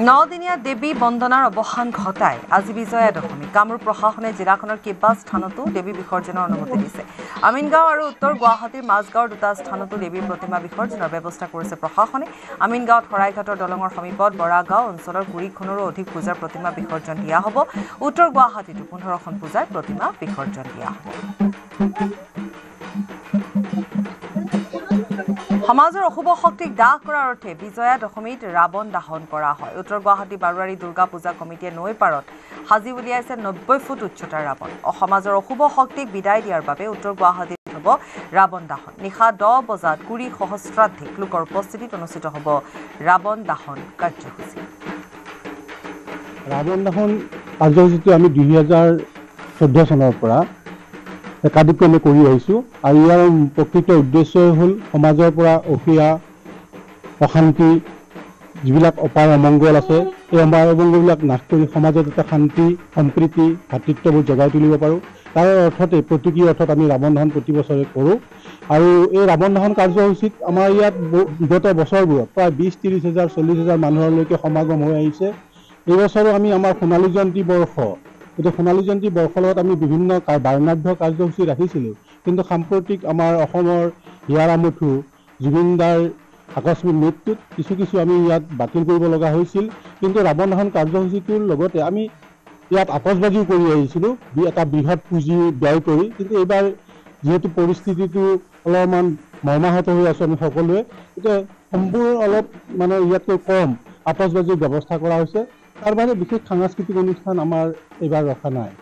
9দিনীয়া দেৱী বন্দনাৰ অৱসান ঘটাই আজি বিজয়া দশমী। কামৰূপ প্ৰশাসনে জিলাখনৰ কেইবা স্থানতো দেৱী বিসৰ্জনৰ অনুমতি দিছে। আমিনগাঁও আৰু উত্তৰ গুৱাহাটীৰ মাজগাঁৱৰ দুটা স্থানতো দেৱীৰ প্ৰতিমা বিসৰ্জনৰ ব্যৱস্থা কৰিছে প্ৰশাসনে। আমিনগাঁৱত শৰাইঘাটৰ দলঙৰ সমীপত বৰাগাঁও অঞ্চলৰ 20খনৰো অধিক পূজাৰ প্ৰতিমা বিসৰ্জন দিয়া হ'ব। উত্তৰ গুৱাহাটীতো 15খন পূজাৰ প্ৰতিমা বিসৰ্জন দিয়া হ'ব। সমাজৰ অশুভ শক্তিক দাহ কৰাৰ অৰ্থে বিজয়া দশমীত ৰাৱণ দাহন কৰা হয়। উত্তৰ গুৱাহাটী বাৰোৱাৰী দুৰ্গা পূজা কমিটিয়ে নৈ পাৰত সাজি উলিয়াইছে 90 ফুট উচ্চতাৰ ৰাৱণ। সমাজৰ অশুভ শক্তিক বিদায় দিয়াৰ বাবে উত্তৰ গুৱাহাটীত হ'ব ৰাৱণ দাহন। নিশা 10 বজাত 20 সহস্ৰাধিক লোকৰ উপস্থিতিত অনুষ্ঠিত হ'ব ৰাৱণ দাহন কাৰ্যসূচী। ৰাৱণ দাহন কাৰ্যসূচীটো আমি 2014 চনৰ পৰা একাধিক্ৰমে কৰি আহিছোঁ আৰু ইয়াৰ প্ৰকৃত উদ্দেশ্যই হ'ল সমাজৰ পৰা অসূয়া অশান্তি যিবিলাক অপাৰ অমংগল আছে এই অপাৰ অমংগলবিলাক নাশ কৰি সমাজত এটা শান্তি সম্প্ৰীতি ভাতৃত্ববোধ জগাই তুলিব পাৰোঁ। তাৰ অৰ্থতে প্ৰতীকী অৰ্থত আমি ৰাৱণ দাহন প্ৰতি বছৰে কৰোঁ আৰু এই ৰাৱণ দাহন কাৰ্যসূচীত আমাৰ ইয়াত বিগত বছৰবোৰত প্ৰায় 20-30 হাজাৰ 40 হাজাৰ মানুহলৈকে সমাগম হৈ আহিছে। এই বছৰো আমি আমাৰ সোণালী জয়ন্তী বৰ্ষ, এতিয়া সোণালী জয়ন্তী বৰ্ষৰ লগত আমি বিভিন্ন বাৰ্ণাঢ্য কাৰ্যসূচী ৰাখিছিলোঁ, কিন্তু সাম্প্ৰতিক আমাৰ অসমৰ হিয়াৰ আমঠু জুবিন দাৰ আকস্মিক মৃত্যুত কিছু আমি ইয়াত বাতিল কৰিব লগা হৈছিল। কিন্তু ৰাৱণ দাহন কাৰ্যসূচীটোৰ লগতে আমি ইয়াত আতচবাজিও কৰি আহিছিলোঁ এটা বৃহৎ পুঁজি ব্যয় কৰি। কিন্তু এইবাৰ যিহেতু পৰিস্থিতিটো অলপমান মৰ্মাহত হৈ আছোঁ আমি সকলোৱে, এতিয়া সম্পূৰ্ণ অলপ মানে ইয়াতকৈ কম আতচবাজিৰ ব্যৱস্থা কৰা হৈছে। তাৰ বাহিৰে বিশেষ সাংস্কৃতিক অনুষ্ঠান আমাৰ এইবাৰ ৰখা নাই।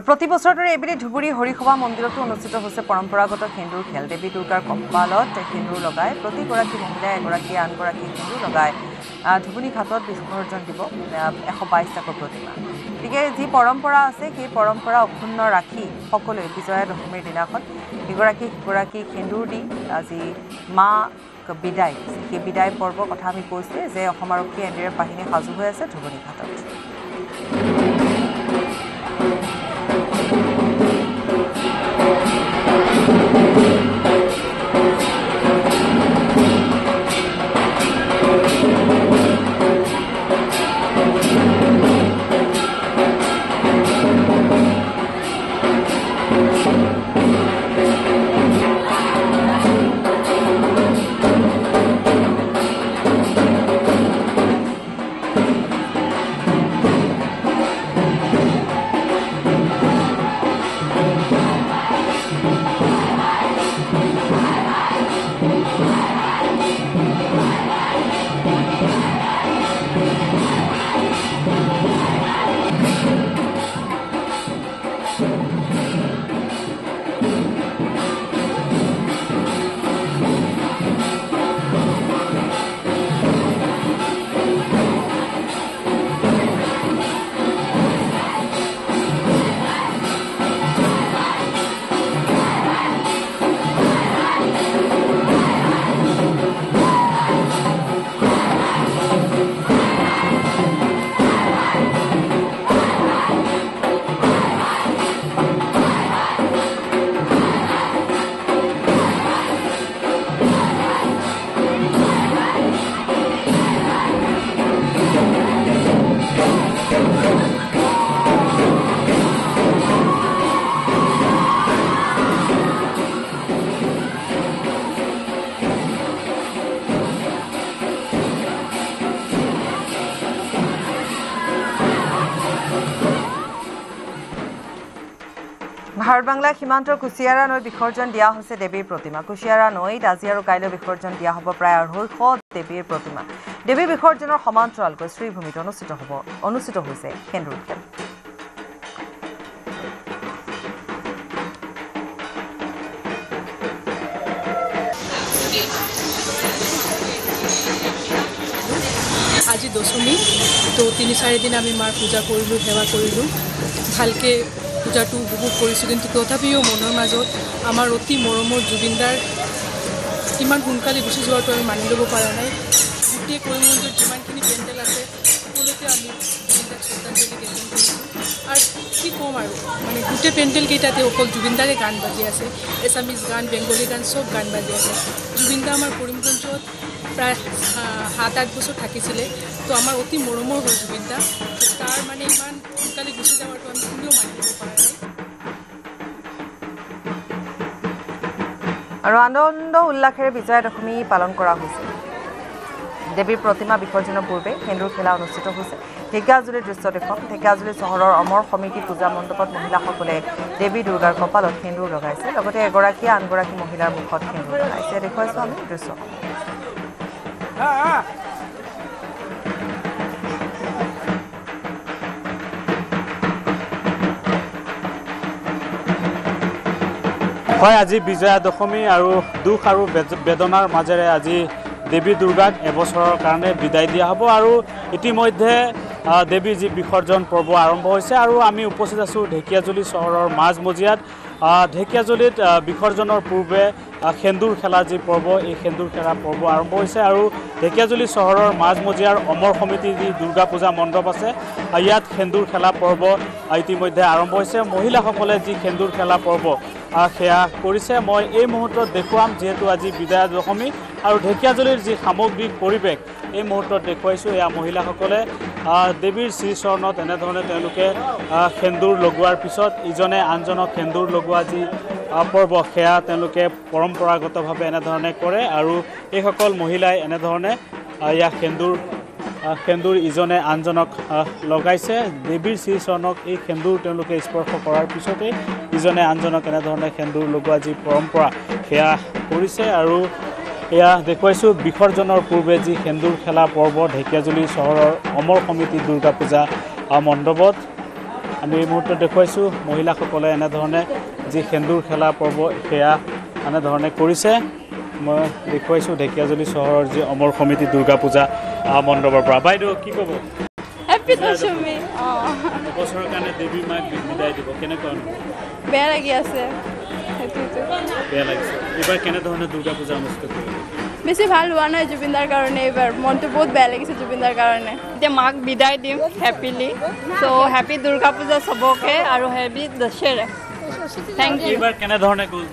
প্ৰতি বছৰৰ দৰে এইবেলি ধুবুৰী হৰিসভা মন্দিৰতো অনুষ্ঠিত হৈছে পৰম্পৰাগত সেন্দুৰ খেল। দেৱী দুৰ্গাৰ কপালত সেন্দুৰ লগাই প্ৰতিগৰাকী মহিলাই এগৰাকীয়ে আনগৰাকীক সেন্দুৰ লগাই ধুবুৰী ঘাটত বিসৰ্জন দিব 122টাকৈ প্ৰতিমা। গতিকে যি পৰম্পৰা আছে সেই পৰম্পৰা অক্ষুণ্ণ ৰাখি সকলোৱে বিজয়া দশমীৰ দিনাখন ইগৰাকীক সিগৰাকীক সেন্দুৰ দি আজি মা বিদায় দিছে। সেই বিদায় পৰ্বৰ কথা আমি কৈছোঁৱে যে অসম আৰক্ষী এনডিআৰএফ বাহিনী সাজু হৈ আছে ধুবুৰী ঘাটত। ভাৰত বাংলা সীমান্তৰ কুচিয়াৰা নৈত বিসৰ্জন দিয়া হৈছে দেৱীৰ প্ৰতিমা। কুচিয়াৰা নৈত আজি আৰু কাইলৈ বিসৰ্জন দিয়া হ'ব প্ৰায় 250 দেৱীৰ প্ৰতিমা। দেৱী বিসৰ্জনৰ সমান্তৰালকৈ শ্ৰীভূমিত অনুষ্ঠিত হৈছে সেন্দুৰ খেল। আজি দশমী তো 3-4 দিন আমি মাৰ পূজা কৰিলোঁ, সেৱা কৰিলোঁ, ভালকৈ পূজাটো উপভোগ কৰিছোঁ। কিন্তু তথাপিও মনৰ মাজত আমাৰ অতি মৰমৰ জুবিনদাৰ ইমান সোনকালে গুচি যোৱাটো আমি মানি ল'ব পৰা নাই। গোটেই কৰিমগঞ্জত যিমানখিনি পেণ্ডেল আছে সকলোতে আমি জুবিনদাক শ্ৰদ্ধাঞ্জলি জ্ঞাপন কৰিছোঁ। আৰু কি কি ক'ম আৰু মানে গোটেই পেণ্ডেলকেইটাতে অকল জুবিনদাৰে গান বাজি আছে এছামিজ গান বেংগলী গান চব গান বাজি আছে জুবিনদা আমাৰ কৰিমগঞ্জত প্ৰায় 7-8 বছৰ থাকিছিলে তো আমাৰ অতি মৰমৰ হ'ল জুবিনদা তাৰ মানে ইমান সোনকালে গুচি যাৱাটো আমি কোনেও মানিব পৰা নাই আৰু আনন্দ উল্লাসেৰে বিজয়া দশমী পালন কৰা হৈছে দেৱীৰ প্ৰতিমা বিসৰ্জনৰ পূৰ্বে সেন্দুৰ খেলা অনুষ্ঠিত হৈছে ঢেকিয়াজুলিৰ দৃশ্য দেখুৱাম ঢেকিয়াজুলি চহৰৰ অমৰ সমিতি পূজা মণ্ডপত মহিলাসকলে দেৱী দুৰ্গাৰ কপালত সেন্দুৰ লগাইছে লগতে এগৰাকীয়ে আনগৰাকী মহিলাৰ মুখত সেন্দুৰ লগাইছে দেখুৱাইছোঁ আমি দৃশ্য হয় আজি বিজয়া দশমী আৰু দুখ আৰু বেদনাৰ মাজেৰে আজি দেৱী দুৰ্গাক এবছৰৰ কাৰণে বিদায় দিয়া হ'ব আৰু ইতিমধ্যে দেৱীৰ যি বিসৰ্জন পৰ্ব আৰম্ভ হৈছে আৰু আমি উপস্থিত আছোঁ ঢেকিয়াজুলি চহৰৰ মাজমজিয়াত ঢেকিয়াজুলিত বিসৰ্জনৰ পূৰ্বে সেন্দুৰ খেলা যি পৰ্ব এই সেন্দুৰ খেলা পৰ্ব আৰম্ভ হৈছে আৰু ঢেকিয়াজুলি চহৰৰ মাজমজিয়াৰ অমৰ সমিতিৰ যি দুৰ্গা পূজা মণ্ডপ আছে ইয়াত সেন্দুৰ খেলা পৰ্ব ইতিমধ্যে আৰম্ভ হৈছে মহিলাসকলে যি সেন্দুৰ খেলা পৰ্ব সেয়া কৰিছে মই এই মুহূৰ্তত দেখুৱাম যিহেতু আজি বিজয়া দশমী আৰু ঢেকিয়াজুলিৰ যি সামগ্ৰিক পৰিৱেশ এই মুহূৰ্তত দেখুৱাইছোঁ এয়া মহিলাসকলে দেৱীৰ শ্ৰীচৰণত এনেধৰণে তেওঁলোকে সেন্দুৰ লগোৱাৰ পিছত ইজনে আনজনক সেন্দুৰ লগোৱা যি পৰ্ব সেয়া তেওঁলোকে পৰম্পৰাগতভাৱে এনেধৰণে কৰে আৰু এইসকল মহিলাই এনেধৰণে ইয়াক সেন্দুৰ ইজনে আনজনক লগাইছে দেৱীৰ শ্ৰীচৰণক এই সেন্দুৰ তেওঁলোকে স্পৰ্শ কৰাৰ পিছতেই ইজনে আনজনক এনেধৰণে সেন্দুৰ লগোৱা যি পৰম্পৰা সেয়া কৰিছে আৰু এয়া দেখুৱাইছোঁ বিসৰ্জনৰ পূৰ্বে যি সেন্দুৰ খেলা পৰ্ব ঢেকিয়াজুলি চহৰৰ অমৰ সমিতি দুৰ্গা পূজা মণ্ডপত আমি এই মুহূৰ্তত দেখুৱাইছোঁ মহিলাসকলে এনেধৰণে যি সেন্দুৰ খেলা পৰ্ব সেয়া এনেধৰণে কৰিছে মই দেখুৱাইছোঁ ঢেকিয়াজুলি চহৰৰ যি অমৰ সমিতি দুৰ্গা পূজা মণ্ডপৰ পৰা বাইদেউ কি ক'ব এবছৰৰ কাৰণে দেৱী মাক বিদায় দিব কেনেকুৱা বেয়া লাগি আছে বেয়া লাগিছে এইবাৰ কেনেধৰণে দুৰ্গা পূজা অনুষ্ঠিত কৰিব বেছি ভাল হোৱা নাই জুবিনদাৰ কাৰণে এইবাৰ মনটো বহুত বেয়া লাগিছে জুবিনদাৰ কাৰণে এতিয়া মাক বিদায় দিম হেপিলি চ' হেপী দুৰ্গা পূজা চবকে আৰু হেপী দশেৰা থেংক ইউ এইবাৰ কেনেধৰণে গ'ল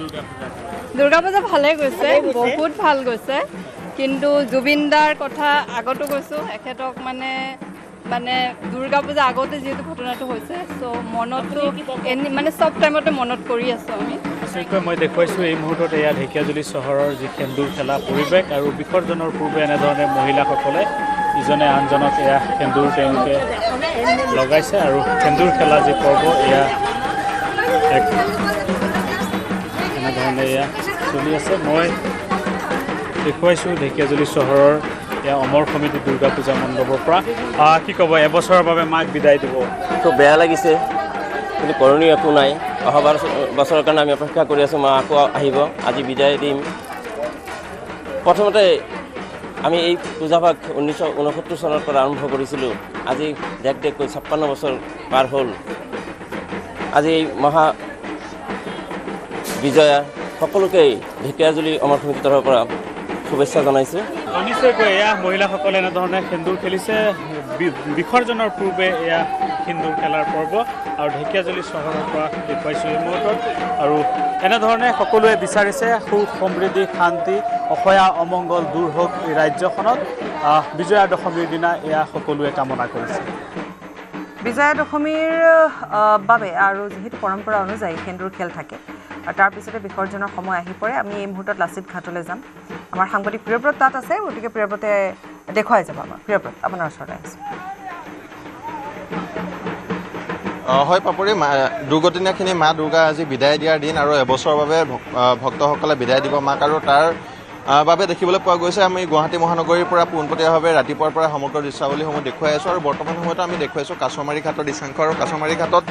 দুৰ্গা পূজা ভালে গৈছে বহুত ভাল গৈছে কিন্তু জুবিনদাৰ কথা আগতো কৈছোঁ এখেতক মানে দুৰ্গা পূজা আগতে যিহেতু ঘটনাটো হৈছে চ' মনতো মানে চব টাইমতে মনত কৰি আছোঁ আমি বিশেষকৈ মই দেখুৱাইছোঁ এই মুহূৰ্তত এয়া ঢেকিয়াজুলি চহৰৰ যি সেন্দুৰ খেলা পৰিৱেশ আৰু বিসৰ্জনৰ পূৰ্বে এনেধৰণে মহিলাসকলে ইজনে আনজনক এয়া সেন্দুৰ তেওঁলোকে লগাইছে আৰু সেন্দুৰ খেলা যি পৰ্ব এয়া এনেধৰণে এয়া চলি আছে মই দেখুৱাইছোঁ ঢেকিয়াজুলি চহৰৰ এয়া অমৰ সমিতি দুৰ্গা পূজা মণ্ডপৰ পৰা কি ক'ব এবছৰৰ বাবে মাক বিদায় দিব খুব বেয়া লাগিছে কিন্তু কৰণীয় একো নাই অহা বছৰৰ কাৰণে আমি অপেক্ষা কৰি আছোঁ মা আকৌ আহিব আজি বিদায় দিম প্ৰথমতে আমি এই পূজাভাগ 1969 চনৰ পৰা আৰম্ভ কৰিছিলোঁ আজি দেখ 56 বছৰ পাৰ হ'ল আজি এই মহা বিজয়া সকলোকে ঢেকিয়াজুলি অমৰ সমিতিৰ তৰফৰ পৰা শুভেচ্ছা জনাইছোঁ নিশ্চয়কৈ এয়া মহিলাসকলে এনেধৰণে সেন্দুৰ খেলিছে বিসৰ্জনৰ পূৰ্বে এয়া সেন্দুৰ খেলাৰ পৰ্ব আৰু ঢেকিয়াজুলি চহৰৰ পৰা দেখুৱাইছোঁ এই মুহূৰ্তত আৰু এনেধৰণে সকলোৱে বিচাৰিছে সুখ সমৃদ্ধি শান্তি অসয়া অমংগল দূৰ হওক এই ৰাজ্যখনত বিজয়া দশমীৰ দিনা এয়া সকলোৱে কামনা কৰিছে বিজয়া দশমীৰ বাবে আৰু যিহেতু পৰম্পৰা অনুযায়ী সেন্দুৰ খেল থাকে আৰু তাৰপিছতে বিসৰ্জনৰ সময় আহি পৰে আমি এই মুহূৰ্তত লাচিত ঘাটলৈ যাম আমাৰ সাংবাদিক প্ৰিয়ব্ৰত তাত আছে গতিকে প্ৰিয়ব্ৰতে দেখুৱাই যাব আমাক প্ৰিয়ব্ৰত আপোনাৰ ওচৰলৈ আহিছোঁ হয় পাপৰি দুৰ্গতিনীয়াখিনি মা দুৰ্গা আজি বিদায় দিয়াৰ দিন আৰু এবছৰৰ বাবে ভক্তসকলে বিদায় দিব মাক আৰু তাৰ বাবে দেখিবলৈ পোৱা গৈছে আমি গুৱাহাটী মহানগৰীৰ পৰা পোনপটীয়াভাৱে ৰাতিপুৱাৰ পৰা সমগ্ৰ দৃশ্যাৱলীসমূহ দেখুৱাই আছোঁ আৰু বৰ্তমান সময়তো আমি দেখুৱাইছোঁ কাছমাৰী ঘাটৰ দৃশ্যাংশ আৰু কাছমাৰী ঘাটত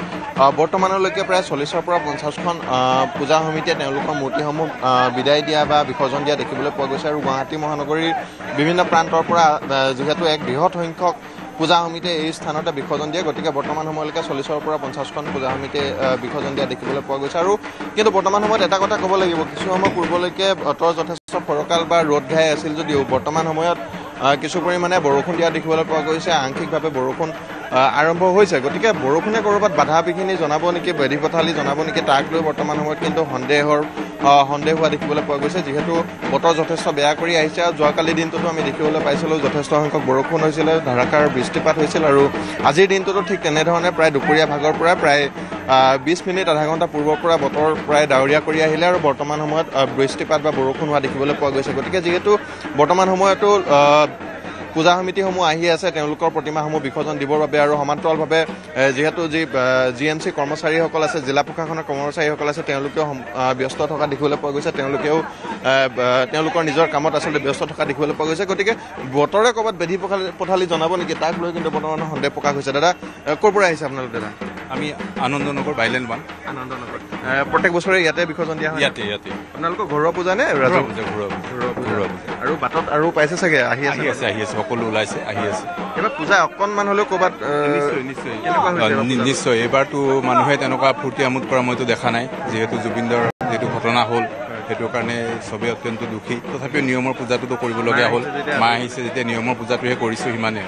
বৰ্তমানলৈকে প্ৰায় 40ৰ পৰা 50খন পূজা সমিতিয়ে তেওঁলোকৰ মূৰ্তিসমূহ বিদায় দিয়া বা বিসৰ্জন দিয়া দেখিবলৈ পোৱা গৈছে আৰু গুৱাহাটী মহানগৰীৰ বিভিন্ন প্ৰান্তৰ পৰা যিহেতু এক বৃহৎ সংখ্যক পূজা সমিতিয়ে এই স্থানতে বিসৰ্জন দিয়ে গতিকে বৰ্তমান সময়লৈকে 40ৰ পৰা 50খন পূজা সমিতিয়ে বিসৰ্জন দিয়া দেখিবলৈ পোৱা গৈছে আৰু কিন্তু বৰ্তমান সময়ত এটা কথা ক'ব লাগিব কিছু সময় পূৰ্বলৈকে বতৰ যথেষ্ট ফৰকাল বা ৰ'দ ঘাই আছিল যদিও বৰ্তমান সময়ত কিছু পৰিমাণে বৰষুণ দিয়া দেখিবলৈ পোৱা গৈছে আংশিকভাৱে বৰষুণ আৰম্ভ হৈছে। গতিকে বৰষুণে ক'ৰবাত বাধা বিঘিনি জনাব নেকি, বেধি পথালি জনাব নেকি, তাক লৈ বৰ্তমান সময়ত কিন্তু সন্দেহ হোৱা দেখিবলৈ পোৱা গৈছে। যিহেতু বতৰ যথেষ্ট বেয়া কৰি আহিছে আৰু যোৱাকালি দিনটোতো আমি দেখিবলৈ পাইছিলোঁ যথেষ্ট সংখ্যক বৰষুণ হৈছিলে, ধাৰাসাৰ বৃষ্টিপাত হৈছিল আৰু আজিৰ দিনটোতো ঠিক তেনেধৰণে প্ৰায় দুপৰীয়া ভাগৰ পৰা প্ৰায় 20 মিনিট আধা ঘণ্টা পূৰ্বৰ পৰা বতৰ প্ৰায় ডাৱৰীয়া কৰি আহিলে আৰু বৰ্তমান সময়ত বৃষ্টিপাত বা বৰষুণ হোৱা দেখিবলৈ পোৱা গৈছে। গতিকে যিহেতু বৰ্তমান সময়তো পূজা সমিতিসমূহ আহি আছে তেওঁলোকৰ প্ৰতিমাসমূহ বিসৰ্জন দিবৰ বাবে আৰু সমান্তৰালভাৱে যিহেতু GMC কৰ্মচাৰীসকল আছে, জিলা প্ৰশাসনৰ কৰ্মচাৰীসকল আছে, তেওঁলোকেও ব্যস্ত থকা দেখিবলৈ পোৱা গৈছে। তেওঁলোকৰ নিজৰ কামত আচলতে ব্যস্ত থকা দেখিবলৈ পোৱা গৈছে। গতিকে বতৰে ক'ৰবাত বেধি পথালি জনাব নেকি তাক লৈ কিন্তু বৰ্তমান সন্দেহ প্ৰকাশ হৈছে। দাদা ক'ৰ পৰা আহিছে আপোনালোক? দাদা আমি আনন্দনগৰ বাইলেণ্ড বান। আনন্দনগৰ প্ৰত্যেক বছৰে ইয়াতে বিসৰ্জন দিয়া হয়? ইয়াতে আপোনালোকৰ ঘৰুৱা পূজা নে ঘৰুৱা পূজা? আৰু বাটত আৰু পাইছে চাগে? আহি আছে সকলো ওলাইছে, আহি আছে। এইবাৰ পূজা অকণমান হ'লেও ক'ৰবাত নিশ্চয় এইবাৰতো মানুহে তেনেকুৱা ফূৰ্তি আমোদ কৰা মইতো দেখা নাই। যিহেতু জুবিনদাৰ যিটো ঘটনা হ'ল সেইটো কাৰণে চবেই অত্যন্ত দুখী। তথাপিও নিয়মৰ পূজাটোতো কৰিবলগীয়া হ'ল। মা আহিছে যেতিয়া নিয়মৰ পূজাটোহে কৰিছোঁ সিমানে।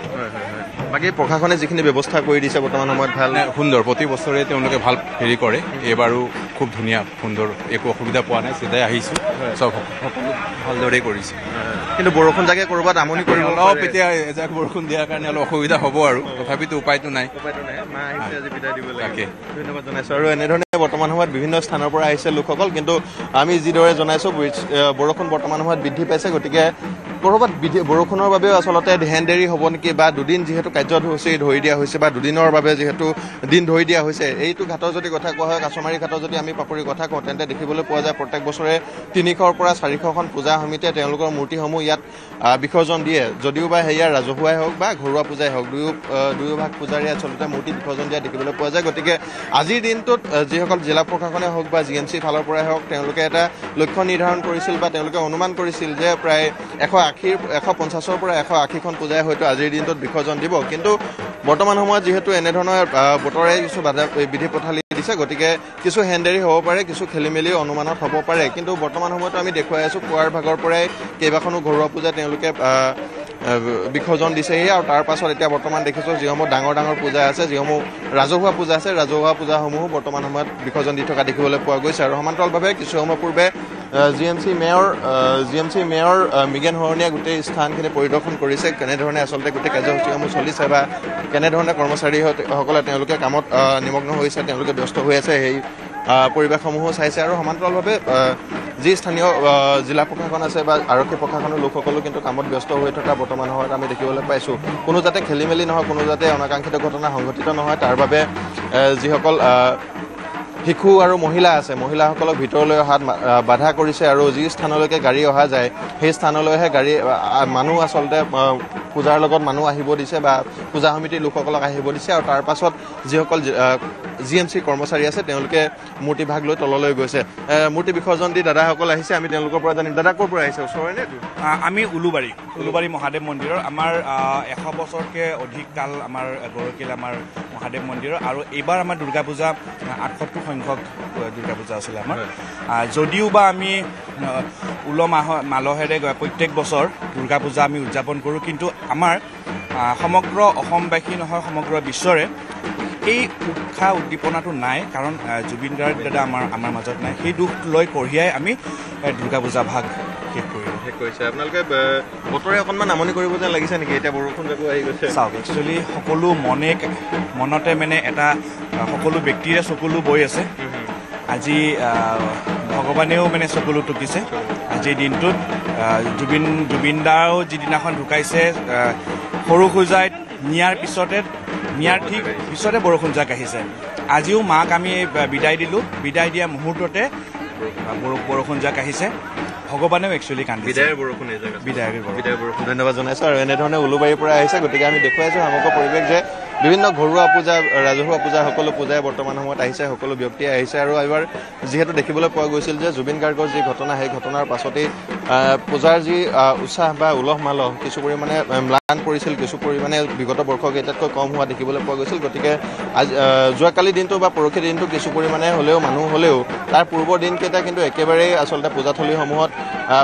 বাকী প্ৰশাসনে যিখিনি ব্যৱস্থা কৰি দিছে বৰ্তমান সময়ত ভাল সুন্দৰ, প্ৰতি বছৰে তেওঁলোকে ভাল হেৰি কৰে। এইবাৰো খুব ধুনীয়া সুন্দৰ, একো অসুবিধা পোৱা নাই। চিধাই আহিছোঁ, চব সকলো ভালদৰেই কৰিছে। কিন্তু বৰষুণ জাগে ক'ৰবাত আমনি কৰিব অলপ, এতিয়া এজাক বৰষুণ দিয়াৰ কাৰণে অলপ অসুবিধা হ'ব আৰু তথাপিতো উপায়টো নাই। তাকে ধন্যবাদ জনাইছোঁ। আৰু এনেধৰণে বৰ্তমান সময়ত বিভিন্ন স্থানৰ পৰা আহিছে লোকসকল, কিন্তু আমি যিদৰে জনাইছোঁ বৰষুণ বৰ্তমান সময়ত বৃদ্ধি পাইছে। গতিকে ক'ৰবাত বৰষুণৰ বাবেও আচলতে ধ্যান দেৰি হ'ব নেকি, বা দুদিন যিহেতু কাৰ্যসূচী ধৰি দিয়া হৈছে বা দুদিনৰ বাবে যিহেতু দিন ধৰি দিয়া হৈছে। এইটো ঘাটৰ যদি কথা কোৱা হয়, কাছমাৰী ঘাটৰ যদি আমি পাপৰিৰ কথা কওঁ, তেন্তে দেখিবলৈ পোৱা যায় প্ৰত্যেক বছৰে 300ৰ পৰা 400খন পূজা সমিতিয়ে তেওঁলোকৰ মূৰ্তিসমূহ ইয়াত বিসৰ্জন দিয়ে। যদিও বা সেয়া ৰাজহুৱাই হওক বা ঘৰুৱা পূজাই হওক, দুয়োভাগ পূজাৰী আচলতে মূৰ্তি বিসৰ্জন দিয়া দেখিবলৈ পোৱা যায়। গতিকে আজিৰ দিনটোত যিসকল জিলা প্ৰশাসনে হওক বা GMC ফালৰ পৰাই হওক, তেওঁলোকে এটা লক্ষ্য নিৰ্ধাৰণ কৰিছিল বা তেওঁলোকে অনুমান কৰিছিল যে প্ৰায় 150ৰ পৰা 180খন পূজাই হয়তো আজিৰ দিনটোত বিসৰ্জন দিব। কিন্তু বৰ্তমান সময়ত যিহেতু এনেধৰণৰ বতৰে কিছু বিধি পথালি দিছে, গতিকে কিছু হেনদেৰি হ'ব পাৰে, কিছু খেলি মেলি অনুমানত হ'ব পাৰে। কিন্তু বৰ্তমান সময়তো আমি দেখুৱাই আছোঁ পুৱাৰ ভাগৰ পৰাই কেইবাখনো ঘৰুৱা পূজা তেওঁলোকে বিসৰ্জন দিছেহি। আৰু তাৰ পাছত এতিয়া বৰ্তমান দেখিছোঁ যিসমূহ ডাঙৰ ডাঙৰ পূজা আছে, যিসমূহ ৰাজহুৱা পূজা আছে, ৰাজহুৱা পূজাসমূহো বৰ্তমান সময়ত বিসৰ্জন দি থকা দেখিবলৈ পোৱা গৈছে। আৰু সমান্তৰালভাৱে কিছু সময় পূৰ্বে GMC মেয়ৰ মৃগেন শৰণীয়াই গোটেই স্থানখিনি পৰিদৰ্শন কৰিছে, কেনেধৰণে আচলতে গোটেই কাৰ্যসূচীসমূহ চলিছে বা কেনেধৰণে কৰ্মচাৰীসকলে তেওঁলোকে কামত নিমগ্ন হৈছে, তেওঁলোকে ব্যস্ত হৈ আছে, সেই পৰিৱেশসমূহো চাইছে। আৰু সমান্তৰালভাৱে যি স্থানীয় জিলা প্ৰশাসন আছে বা আৰক্ষী প্ৰশাসনৰ লোকসকলো কিন্তু কামত ব্যস্ত হৈ থকা বৰ্তমান সময়ত আমি দেখিবলৈ পাইছোঁ। কোনো যাতে খেলি মেলি নহয়, কোনো যাতে অনাকাংক্ষিত ঘটনা সংঘটিত নহয়, তাৰ বাবে যিসকল শিশু আৰু মহিলা আছে, মহিলাসকলক ভিতৰলৈ অহাত বাধা কৰিছে। আৰু যি স্থানলৈকে গাড়ী অহা যায় সেই স্থানলৈহে মানুহ আচলতে পূজাৰ লগত মানুহ আহিব দিছে বা পূজা সমিতিৰ লোকসকলক আহিব দিছে। আৰু তাৰ পাছত যিসকল GMC কৰ্মচাৰী আছে তেওঁলোকে মূৰ্তি ভাগ লৈ তললৈ গৈছে। মূৰ্তি বিসৰ্জন দি দাদাসকল আহিছে, আমি তেওঁলোকৰ পৰা জানিম। দাদা ক'ৰ পৰা আহিছে? ওচৰৰে নে? আমি উলুবাৰী মহাদেৱ মন্দিৰৰ। আমাৰ 100 বছৰতকৈ অধিক কাল আমাৰ গৰকিল আমাৰ মহাদেৱ মন্দিৰৰ। আৰু এইবাৰ আমাৰ দুৰ্গা পূজা 68 সংখ্যক দুৰ্গা পূজা আছিলে আমাৰ। যদিও বা আমি মালহেৰে প্ৰত্যেক বছৰ দুৰ্গা পূজা আমি উদযাপন কৰোঁ, কিন্তু আমাৰ সমগ্ৰ অসমবাসী নহয়, সমগ্ৰ বিশ্বৰে এই উৎসাহ উদ্দীপনাটো নাই। কাৰণ জুবিনদাৰ দাদা আমাৰ মাজত নাই। সেই দুখ লৈ কঢ়িয়াই আমি দুৰ্গা পূজা ভাগ শেষ কৰিছে। আপোনালোকে বতৰে অকণমান আমনি কৰিব যেন লাগিছে নেকি? এতিয়া বৰষুণ জাকো আহি গৈছে। চাওক, একচুৱেলি সকলো মনতে মানে এটা সকলো ব্যক্তিৰে চকুলো বৈ আছে। আজি ভগৱানেও মানে চকুলো টুকিছে। আজিৰ দিনটোত জুবিনদাও যিদিনাখন ঢুকাইছে, সৰু সজাইত নিয়াৰ ঠিক পিছতে বৰষুণ জাক আহিছে। আজিও মাক আমি বিদায় দিলোঁ, বিদায় দিয়া মুহূৰ্ততে বৰষুণ জাক আহিছে। ভগৱানেও একচুৱেলি কান্দিছে। বিদায়ৰ বৰষুণ। ধন্যবাদ জনাইছোঁ। আৰু এনেধৰণে উলুবাৰীৰ পৰা আহিছে। গতিকে আমি দেখুৱাইছোঁ সমগ্ৰ পৰিৱেশ যে বিভিন্ন ঘৰুৱা পূজা, ৰাজহুৱা পূজা, সকলো পূজাই বৰ্তমান সময়ত আহিছে, সকলো ব্যক্তিয়ে আহিছে। আৰু এইবাৰ যিহেতু দেখিবলৈ পোৱা গৈছিল যে জুবিন গাৰ্গৰ যি ঘটনা, সেই ঘটনাৰ পাছতেই পূজাৰ যি উৎসাহ বা উলহ মালহ কিছু পৰিমাণে ম্লান পৰিছিল, কিছু পৰিমাণে বিগত বৰ্ষকেইটাতকৈ কম হোৱা দেখিবলৈ পোৱা গৈছিল। গতিকে আজি যোৱাকালি দিনটো বা পৰহি দিনটো কিছু পৰিমাণে হ'লেও মানুহ হ'লেও তাৰ পূৰ্বৰ দিনকেইটা কিন্তু একেবাৰেই আচলতে পূজাথলীসমূহত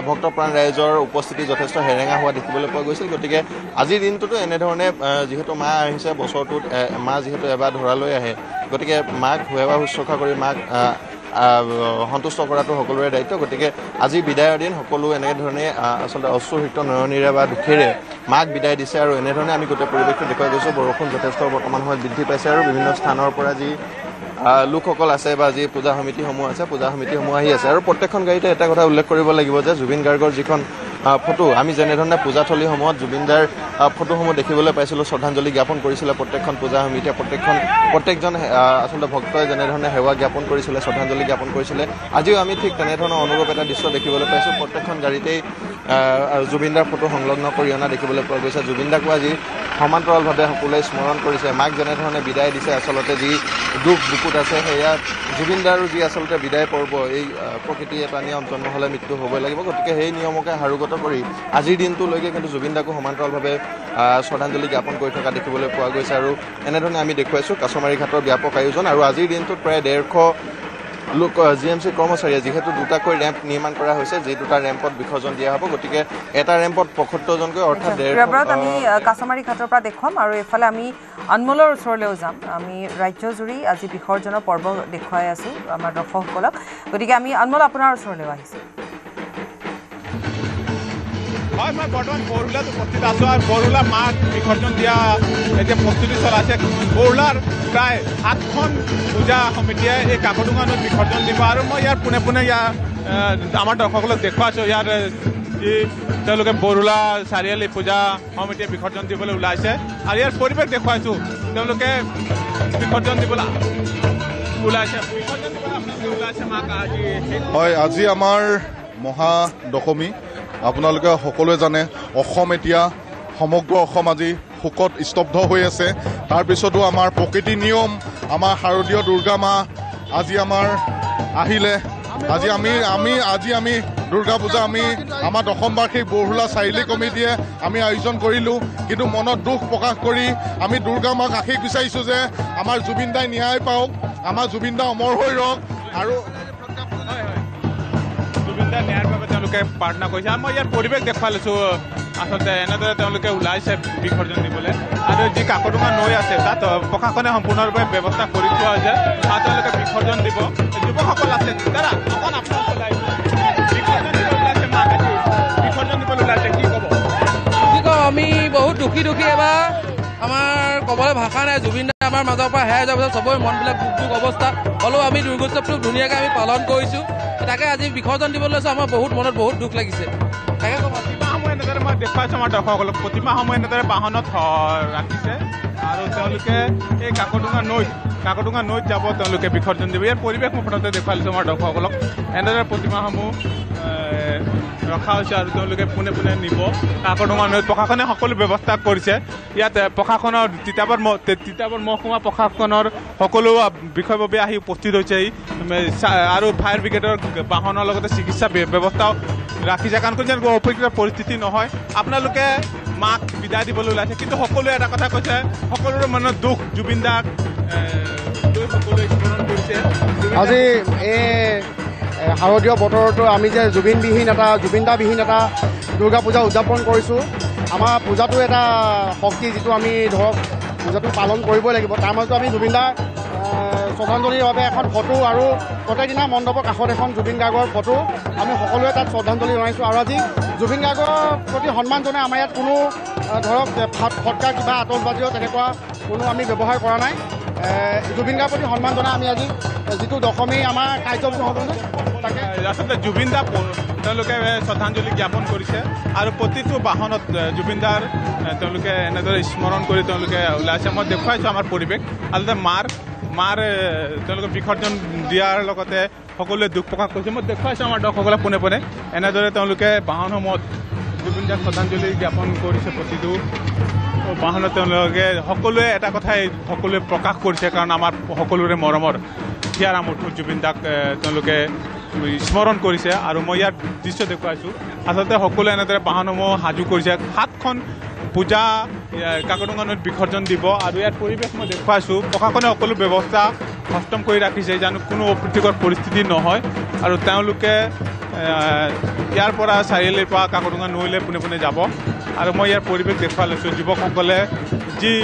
ভক্তপ্ৰাণ ৰাইজৰ উপস্থিতি যথেষ্ট হেৰেঙা হোৱা দেখিবলৈ পোৱা গৈছিল। গতিকে আজিৰ দিনটোতো এনেধৰণে যিহেতু মা আহিছে বছৰটোত মা যিহেতু এবাৰ ধৰালৈ আহে, গতিকে মাক সেৱা শুশ্ৰূষা কৰি মাক সন্তুষ্ট কৰাটো সকলোৰে দায়িত্ব। গতিকে আজি বিদায়ৰ দিন সকলো এনেধৰণে আচলতে অশ্ৰুসিক্ত নয়নেৰে বা দুখেৰে মাক বিদায় দিছে আৰু এনেধৰণে আমি গোটেই পৰিৱেশটো দেখুৱাই গৈছোঁ। বৰষুণ যথেষ্ট বৰ্তমান সময়ত বৃদ্ধি পাইছে আৰু বিভিন্ন স্থানৰ পৰা যি লোকসকল আছে বা যি পূজা সমিতিসমূহ আছে, পূজা সমিতিসমূহ আহি আছে। আৰু প্ৰত্যেকখন গাড়ীতে এটা কথা উল্লেখ কৰিব লাগিব যে জুবিন গাৰ্গৰ যিখন ফটো, আমি যেনেধৰণে পূজাথলীসমূহত জুবিনদাৰ ফটোসমূহ দেখিবলৈ পাইছিলোঁ, শ্ৰদ্ধাঞ্জলি জ্ঞাপন কৰিছিলে প্ৰত্যেকখন পূজা সমিতিয়ে, প্ৰত্যেকজন আচলতে ভক্তই যেনেধৰণে সেৱা জ্ঞাপন কৰিছিলে, শ্ৰদ্ধাঞ্জলি জ্ঞাপন কৰিছিলে, আজিও আমি ঠিক তেনেধৰণৰ অনুৰূপ এটা দৃশ্য দেখিবলৈ পাইছোঁ। প্ৰত্যেকখন গাড়ীতেই জুবিনদাৰ ফটো সংলগ্ন কৰি অনা দেখিবলৈ পোৱা গৈছে। জুবিনদাকো আজি সমান্তৰালভাৱে সকলোৱে স্মৰণ কৰিছে। মাক যেনেধৰণে বিদায় দিছে, আচলতে যি দুখ বুকুত আছে সেয়া জুবিনদাৰো যি আচলতে বিদায় পৰ্ব, এই প্ৰকৃতি এটা নিয়ম, জন্ম হ'লে মৃত্যু হ'বই লাগিব। গতিকে সেই নিয়মকে সাৰোগত কৰি আজিৰ দিনটোলৈকে কিন্তু জুবিনদাকো সমান্তৰালভাৱে শ্ৰদ্ধাঞ্জলি জ্ঞাপন কৰি থকা দেখিবলৈ পোৱা গৈছে। আৰু এনেধৰণে আমি দেখুৱাইছোঁ কাছমাৰী ঘাটৰ ব্যাপক আয়োজন। আৰু আজিৰ দিনটোত প্ৰায় 150 লোক GMC কৰ্মচাৰীয়ে, যিহেতু দুটাকৈ ৰেম্প নিৰ্মাণ কৰা হৈছে, যি দুটা ৰেম্পত বিসৰ্জন দিয়া হ'ব, গতিকে এটা ৰেম্পত 75জনকৈ অৰ্থাৎ আমি কাছমাৰী ঘাটৰ পৰা দেখুৱাম আৰু এইফালে আমি আনমোলৰ ওচৰলৈও যাম। আমি ৰাজ্যজুৰি আজি বিসৰ্জনৰ পৰ্ব দেখুৱাই আছোঁ আমাৰ দৰ্শকসকলক। গতিকে আমি আনমোল আপোনাৰ ওচৰলৈও আহিছোঁ। হয়, মই বৰ্তমান বৰহুলাত উপস্থিত আছোঁ আৰু বৰহুলা মাক বিসৰ্জন দিয়া এতিয়া প্ৰস্তুতি চলাইছে। বৰহুলাৰ প্ৰায় 7খন পূজা সমিতিয়ে এই কাকডোঙা নৈত বিসৰ্জন দিব আৰু মই ইয়াৰ পোনে পোনে আমাৰ দৰ্শকসকলক দেখুৱাইছোঁ ইয়াৰ যি তেওঁলোকে বৰহুলা চাৰিআলি পূজা সমিতিয়ে বিসৰ্জন দিবলৈ ওলাইছে আৰু ইয়াৰ পৰিৱেশ দেখুৱাইছোঁ। তেওঁলোকে বিসৰ্জন দিবলৈ ওলাইছে। হয়, আজি আমাৰ মহাদশমী। আপোনালোকে সকলোৱে জানে অসম এতিয়া সমগ্ৰ অসম আজি শোকত স্তব্ধ হৈ আছে। তাৰপিছতো আমাৰ প্ৰকৃতি নিয়ম, আমাৰ শাৰদীয় দুৰ্গা মা আজি আমাৰ আহিলে। আজি আমি দুৰ্গা পূজা আমি আমাৰ দশম বাৰ্ষিক বৰহুলা চাৰিআলি কমিটিয়ে আমি আয়োজন কৰিলোঁ। কিন্তু মনত দুখ প্ৰকাশ কৰি আমি দুৰ্গা মাক আশীষ বিচাৰিছোঁ যে আমাৰ জুবিনদাই ন্যায় পাওক, আমাৰ জুবিনদা অমৰ হৈ ৰওক আৰু জুবিনদাৰ ন্যায়ৰ বাবে তেওঁলোকে প্ৰাৰ্থনা কৰিছে। আৰু মই ইয়াৰ পৰিৱেশ দেখুৱাই লৈছোঁ। আচলতে এনেদৰে তেওঁলোকে ওলাইছে বিসৰ্জন দিবলৈ আৰু যি কাকডোঙা নৈ আছে তাত প্ৰশাসনে সম্পূৰ্ণৰূপে ব্যৱস্থা কৰি থোৱা হৈছে আৰু তেওঁলোকে বিসৰ্জন দিব। যুৱকসকল আছে, দাদা অকণ আপোনাক ওলাইছে বিসৰ্জন দিবলৈ ওলাইছে, মাক বিসৰ্জন দিবলৈ ওলাইছে, কি ক'ব? কি ক'ম, আমি বহুত দুখী এবাৰ আমাৰ ক'বলৈ ভাষা নাই। জুবিনদা আমাৰ মাজৰ পৰা হেৰাই যোৱাৰ পিছত চবৰে মনবিলাক দুখ অৱস্থা হ'লেও আমি দুৰ্গোৎসৱটো ধুনীয়াকৈ আমি পালন কৰিছোঁ। তাকে আজি বিসৰ্জন দিবলৈ লৈছোঁ, আমাৰ মনত বহুত দুখ লাগিছে। তাকে ক'ম, প্ৰতিমাসমূহ এনেদৰে মই দেখুৱাইছোঁ আমাৰ দৰ্শকসকলক। প্ৰতিমাসমূহ এনেদৰে বাহনত ৰাখিছে আৰু তেওঁলোকে এই কাকডোঙা নৈত যাব, তেওঁলোকে বিসৰ্জন দিব। ইয়াৰ পৰিৱেশ মই প্ৰথমতে দেখুৱাই লৈছোঁ আমাৰ দৰ্শকসকলক। এনেদৰে প্ৰতিমাসমূহ ৰখা হৈছে আৰু তেওঁলোকে পোনে পোনে নিব কাকডোঙা নৈত। প্ৰশাসনে সকলো ব্যৱস্থা কৰিছে। ইয়াত প্ৰশাসনৰ তিতাবৰ মহকুমা প্ৰশাসনৰ সকলো বিষয়ববীয়া আহি উপস্থিত হৈছে আৰু ফায়াৰ ব্ৰিগেডৰ বাহনৰ লগতে চিকিৎসা ব্যৱস্থাও ৰাখিছে। কাৰণ যেনেকৈ অপৰিকৃত পৰিস্থিতি নহয়। আপোনালোকে মাক বিদায় দিবলৈ ওলাইছে, কিন্তু সকলোৱে এটা কথা কৈছে, সকলোৰে মনত দুখ, জুবিনদাক সকলোৱে স্মৰণ কৰিছে। আজি এই শাৰদীয় বতৰতো আমি যে জুবিনদাবিহীন এটা দুৰ্গা পূজা উদযাপন কৰিছোঁ। আমাৰ পূজাটো এটা শক্তি, যিটো আমি ধৰক পূজাটো পালন কৰিবই লাগিব। তাৰ মাজতো আমি জুবিনদাৰ শ্ৰদ্ধাঞ্জলিৰ বাবে এখন ফটো আৰু প্ৰত্যেক দিনা মণ্ডপৰ কাষত এখন জুবিন গাৰ্গৰ ফটো আমি সকলোৱে তাত শ্ৰদ্ধাঞ্জলি জনাইছোঁ। আৰু আজি জুবিন গাৰ্গৰ প্ৰতি সন্মান জনাই আমাৰ ইয়াত কোনো ধৰক ফটকা কিবা আতচবাজীও তেনেকুৱা কোনো আমি ব্যৱহাৰ কৰা নাই। জুবিন গাৰ্গৰ প্ৰতি সন্মান জনাই আমি আজি যিটো দশমী আমাৰ কাৰ্যসূচী হ'ব তাকে আচলতে জুবিনদাক তেওঁলোকে শ্ৰদ্ধাঞ্জলি জ্ঞাপন কৰিছে আৰু প্ৰতিটো বাহনত জুবিনদাৰ তেওঁলোকে এনেদৰে স্মৰণ কৰি তেওঁলোকে ওলাইছে। মই দেখুৱাইছোঁ আমাৰ পৰিৱেশ। আচলতে মাৰ তেওঁলোকে বিসৰ্জন দিয়াৰ লগতে সকলোৱে দুখ প্ৰকাশ কৰিছে। মই দেখুৱাইছোঁ আমাৰ দৰ্শকসকলে পোনে পোনে এনেদৰে তেওঁলোকে বাহনসমূহত জুবিনদাক শ্ৰদ্ধাঞ্জলি জ্ঞাপন কৰিছে। প্ৰতিটো বাহনত তেওঁলোকে সকলোৱে এটা কথাই সকলোৱে প্ৰকাশ কৰিছে, কাৰণ আমাৰ সকলোৰে মৰমৰ হিয়াৰ আমঠু জুবিনদাক তেওঁলোকে স্মৰণ কৰিছে আৰু মই ইয়াত দৃশ্য দেখুৱাইছোঁ আচলতে সকলোৱে এনেদৰে বাহনসমূহ সাজু কৰিছে 7খন পূজা কাকডোঙা নৈত বিসৰ্জন দিব আৰু ইয়াৰ পৰিৱেশ মই দেখুৱাইছোঁ প্ৰশাসনে সকলো ব্যৱস্থা সষ্টম কৰি ৰাখিছে যেন কোনো অপ্ৰীতিকৰ পৰিস্থিতি নহয় আৰু তেওঁলোকে ইয়াৰ পৰা চাৰিআলিৰ পৰা কাকডোঙা নৈলৈ পোনে পোনে যাব আৰু মই ইয়াৰ পৰিৱেশ দেখুৱাই লৈছোঁ যুৱকসকলে যি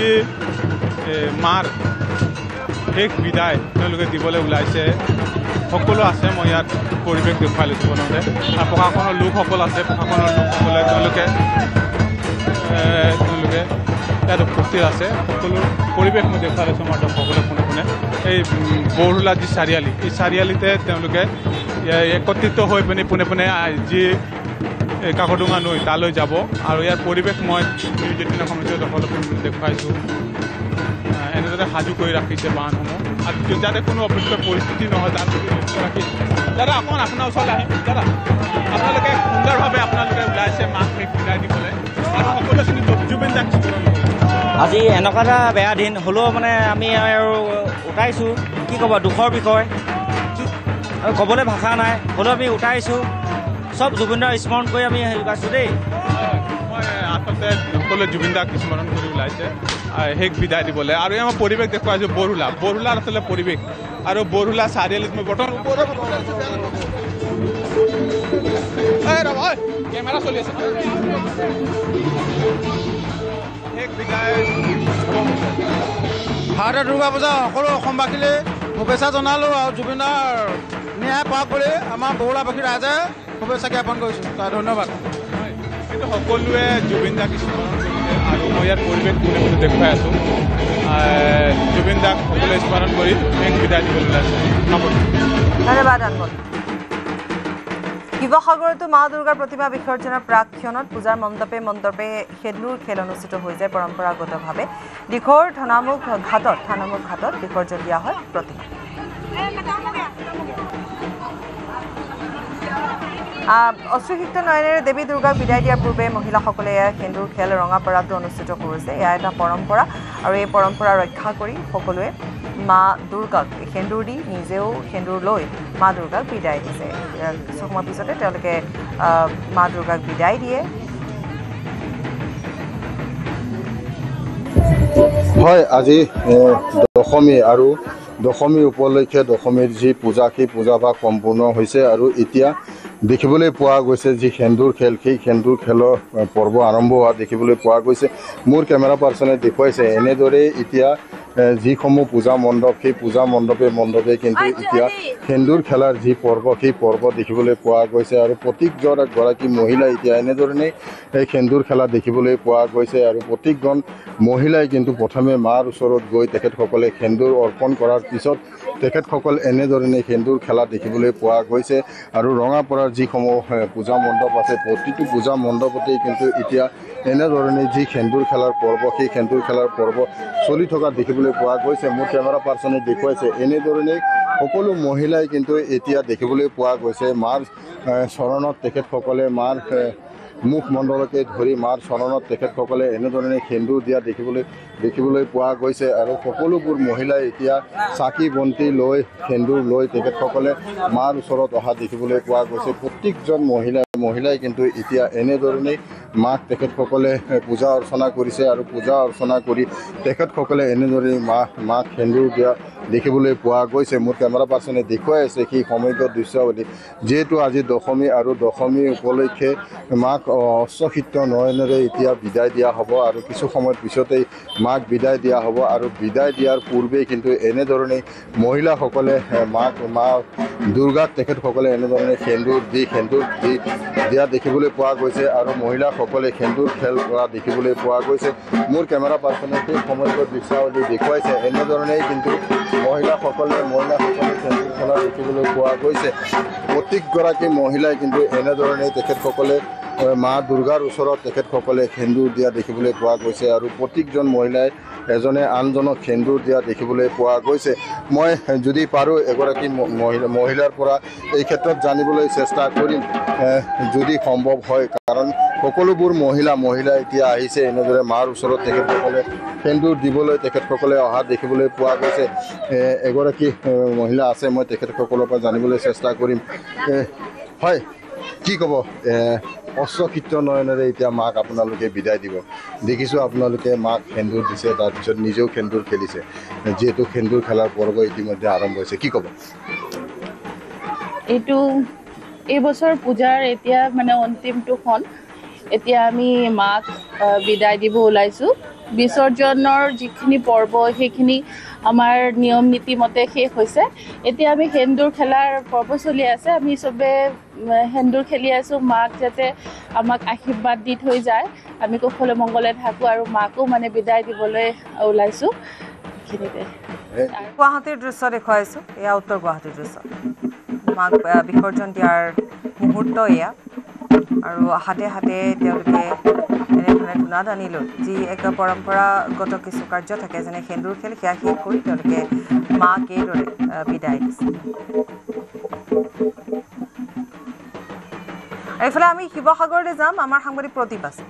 মাৰ শেষ বিদায় তেওঁলোকে দিবলৈ ওলাইছে সকলো আছে মই ইয়াত পৰিৱেশ দেখুৱাই লৈছোঁ প্ৰথমতে আৰু প্ৰশাসনৰ লোকসকল আছে প্ৰশাসনৰ লোকসকলে তেওঁলোকে ইয়াত উপস্থিত আছে সকলো পৰিৱেশ মই দেখুৱাই লৈছোঁ আমাৰ দৰ্শকসকলে পোনে পোনে এই বৰহোলা যি চাৰিআলি এই চাৰিআলিতে তেওঁলোকে একত্ৰিত হৈ পিনে পোনে পোনে যি কাকডোঙা নৈ তালৈ যাব আৰু ইয়াৰ পৰিৱেশ মই নিউজ 18 সমস্যাৰ দৰ্শকসকলক দেখুৱাইছোঁ এনেদৰে সাজু কৰি ৰাখিছে বাহনসমূহ আৰু যাতে কোনো অপ্ৰীতিকৰ পৰিস্থিতি নহয় তাৰ প্ৰতি লক্ষ্য ৰাখি দাদা অকণমান আপোনাৰ ওচৰলৈ আহিম দাদা আপোনালোকে সুন্দৰভাৱে আপোনালোকে ওলাইছে মাক শেষ বিদায় দিবলৈ আৰু সকলোখিনি জুবিন দাক আজি এনেকুৱা এটা বেয়া দিন হ'লেও মানে আমি আৰু উঠাইছোঁ কি ক'ব দুখৰ বিষয় কি ক'বলৈ ভাষা নাই হ'লেও আমি উঠাইছোঁ চব জুবিন দাক স্মৰণ কৰি আমি হেৰি পাইছোঁ দেই মই আচলতে সকলোৱে জুবিন দাক স্মৰণ কৰি ওলাইছে শেষ বিদায় দিবলৈ আৰু আমাৰ পৰিৱেশ দেখুৱাইছোঁ বৰহোলাৰ আচলতে পৰিৱেশ আৰু বৰহোলা চাৰিআলিত মই বৰ্তমান কেমেৰা চলি আছে শেষ বিদায় ভাৰতীয় দুৰ্গা পূজা সকলো অসমবাসীলৈ শুভেচ্ছা জনালোঁ আৰু জুবিনৰ ন্যায় পাওক বুলি আমাৰ বৰহোলাবাসী ৰাইজে শুভেচ্ছা জ্ঞাপন কৰিছোঁ ধন্যবাদ কিন্তু সকলোৱে জুবিন দাক স্মৰণ কৰিছে আৰু মই ইয়াৰ পৰিৱেশ পোনে পোনে দেখুৱাই আছোঁ জুবিন দাক সকলোৱে স্মৰণ কৰি শেষ বিদায় দিবলৈ ওলাইছে ধন্যবাদ আনমোল শিৱসাগৰতো মা দুৰ্গাৰ প্ৰতিমা বিসৰ্জনৰ প্ৰাক্ষণত পূজাৰ মণ্ডপে খেলুৰ খেল অনুষ্ঠিত হৈ যায় পৰম্পৰাগতভাৱে দিখৌৰ থানামুখ ঘাটত বিসৰ্জন দিয়া হয় প্ৰতিমা অশ্ৰুসিক্ত নয়নেৰে দেৱী দুৰ্গাক বিদায় দিয়াৰ পূৰ্বে মহিলাসকলে সেন্দুৰ খেল ৰঙাপাৰাটো অনুষ্ঠিত কৰিছে এয়া এটা পৰম্পৰা আৰু এই পৰম্পৰা ৰক্ষা কৰি সকলোৱে মা দুৰ্গাক সেন্দুৰ দি নিজেও সেন্দুৰ লৈ মা দুৰ্গাক বিদায় দিছে কিছু সময় পিছতে তেওঁলোকে মা দুৰ্গাক বিদায় দিয়ে হয় আজি দশমী আৰু দশমী উপলক্ষে দশমীৰ যি পূজা সেই পূজাভাগ সম্পূৰ্ণ হৈছে আৰু এতিয়া দেখিবলৈ পোৱা গৈছে যি সেন্দুৰ খেল সেই সেন্দুৰ খেলৰ পৰ্ব আৰম্ভ হোৱা দেখিবলৈ পোৱা গৈছে মোৰ কেমেৰা পাৰ্চনে দেখুৱাইছে এনেদৰে এতিয়া যিসমূহ পূজা মণ্ডপ সেই পূজা মণ্ডপে কিন্তু এতিয়া সেন্দুৰ খেলাৰ যি পৰ্ব সেই পৰ্ব দেখিবলৈ পোৱা গৈছে আৰু প্ৰত্যেকগৰাকী মহিলা এতিয়া এনেধৰণেই এই সেন্দুৰ খেলা দেখিবলৈ পোৱা গৈছে আৰু প্ৰত্যেকজন মহিলাই কিন্তু প্ৰথমে মাৰ ওচৰত গৈ তেখেতসকলে সেন্দুৰ অৰ্পণ কৰাৰ পিছত তেখেতসকল এনেধৰণে সেন্দুৰ খেলা দেখিবলৈ পোৱা গৈছে আৰু ৰঙাপাৰাৰ যিসমূহ পূজা মণ্ডপ আছে প্ৰতিটো পূজা মণ্ডপতেই কিন্তু এতিয়া এনেধৰণে যি সেন্দুৰ খেলাৰ পৰ্ব সেই সেন্দুৰ খেলাৰ পৰ্ব চলি থকা দেখিবলৈ পোৱা গৈছে মোৰ কেমেৰা পাৰ্চনে দেখুৱাইছে এনেধৰণে সকলো মহিলাই কিন্তু এতিয়া দেখিবলৈ পোৱা গৈছে মাৰ চৰণত তেখেতসকলে মাৰ মুখমণ্ডলকে ধৰি মাৰ চৰণত তেখেতসকলে এনেধৰণে সেন্দুৰ দিয়া দেখিবলৈ পোৱা গৈছে আৰু সকলোবোৰ মহিলাই এতিয়া চাকি বন্তি লৈ সেন্দুৰ লৈ তেখেতসকলে মাৰ ওচৰত অহা দেখিবলৈ পোৱা গৈছে প্ৰত্যেকজন মহিলাই কিন্তু এতিয়া এনেধৰণেই মাক তেখেতসকলে পূজা অৰ্চনা কৰিছে আৰু পূজা অৰ্চনা কৰি তেখেতসকলে এনেদৰে মাক সেন্দুৰ দিয়া দেখিবলৈ পোৱা গৈছে মোৰ কেমেৰা পাৰ্চনে দেখুৱাই আছে সেই সমগ্ৰ দৃশ্যাৱলী যিহেতু আজি দশমী আৰু দশমী উপলক্ষে মাক অশ্ৰুসিক্ত নয়নেৰে এতিয়া বিদায় দিয়া হ'ব আৰু কিছু সময়ৰ পিছতেই মাক বিদায় দিয়া হ'ব আৰু বিদায় দিয়াৰ পূৰ্বেই কিন্তু এনেধৰণেই মহিলাসকলে মা দুৰ্গাক তেখেতসকলে এনেধৰণে সেন্দুৰ দি দিয়া দেখিবলৈ পোৱা গৈছে আৰু মহিলাসকলে সেন্দুৰ খেল কৰা দেখিবলৈ পোৱা গৈছে মোৰ কেমেৰা পাৰ্চনে সেই সমগ্ৰ দৃশ্যাৱলী দেখুৱাইছে এনেধৰণেই কিন্তু মহিলাসকলে সেন্দুৰ খেলা দেখিবলৈ পোৱা গৈছে প্ৰত্যেকগৰাকী মহিলাই কিন্তু এনেধৰণে তেখেতসকলে মা দুৰ্গাৰ ওচৰত তেখেতসকলে সেন্দুৰ দিয়া দেখিবলৈ পোৱা গৈছে আৰু প্ৰত্যেকজন মহিলাই এজনে আনজনক সেন্দুৰ দিয়া দেখিবলৈ পোৱা গৈছে। মই যদি পাৰোঁ এগৰাকী মহিলাৰ পৰা এই ক্ষেত্ৰত জানিবলৈ চেষ্টা কৰিম যদি সম্ভৱ হয়, কাৰণ সকলোবোৰ মহিলা এতিয়া আহিছে এনেদৰে মাৰ ওচৰত তেখেতসকলে সেন্দুৰ দিবলৈ তেখেতসকলে অহা দেখিবলৈ পোৱা গৈছে। এগৰাকী মহিলা আছে, মই তেখেতসকলৰ পৰা জানিবলৈ চেষ্টা কৰিম। হয়, কি ক'ব? অস্ত্ৰকৃত্য নয়নেৰে এতিয়া মাক আপোনালোকে বিদায় দিব। দেখিছোঁ আপোনালোকে মাক সেন্দুৰ দিছে, তাৰপিছত নিজেও সেন্দুৰ খেলিছে। যিহেতু সেন্দুৰ খেলাৰ পৰ্ব ইতিমধ্যে আৰম্ভ হৈছে, কি ক'ব? এই বছৰ পূজাৰ এতিয়া মানে অন্তিমটোখন, এতিয়া আমি মাক বিদায় দিব ওলাইছোঁ। বিসৰ্জনৰ যিখিনি পৰ্ব সেইখিনি আমাৰ নিয়ম নীতি মতে শেষ হৈছে। এতিয়া আমি সেন্দুৰ খেলাৰ পৰ্ব চলি আছে। আমি চবে সেন্দুৰ খেলি আছোঁ, মাক যাতে আমাক আশীৰ্বাদ দি থৈ যায়, আমি কুশলে মংগলে থাকোঁ আৰু মাকো মানে বিদায় দিবলৈ ওলাইছোঁ। এইখিনিতে গুৱাহাটীৰ দৃশ্য দেখুৱাইছোঁ। এয়া উত্তৰ গুৱাহাটীৰ দৃশ্য। মাক বিসৰ্জন দিয়াৰ মুহূৰ্ত এয়া, আৰু হাতে হাতে তেওঁলোকে এনেধৰণে ধূনা দানি লৈ যি এক পৰম্পৰাগত কিছু কাৰ্য থাকে, যেনে সেন্দুৰ খেল, সেয়া শেষ কৰি তেওঁলোকে মাক এইদৰে বিদায় দিছে। এইফালে আমি শিৱসাগৰলৈ যাম, আমাৰ সাংবাদিক প্ৰদীপ আছে।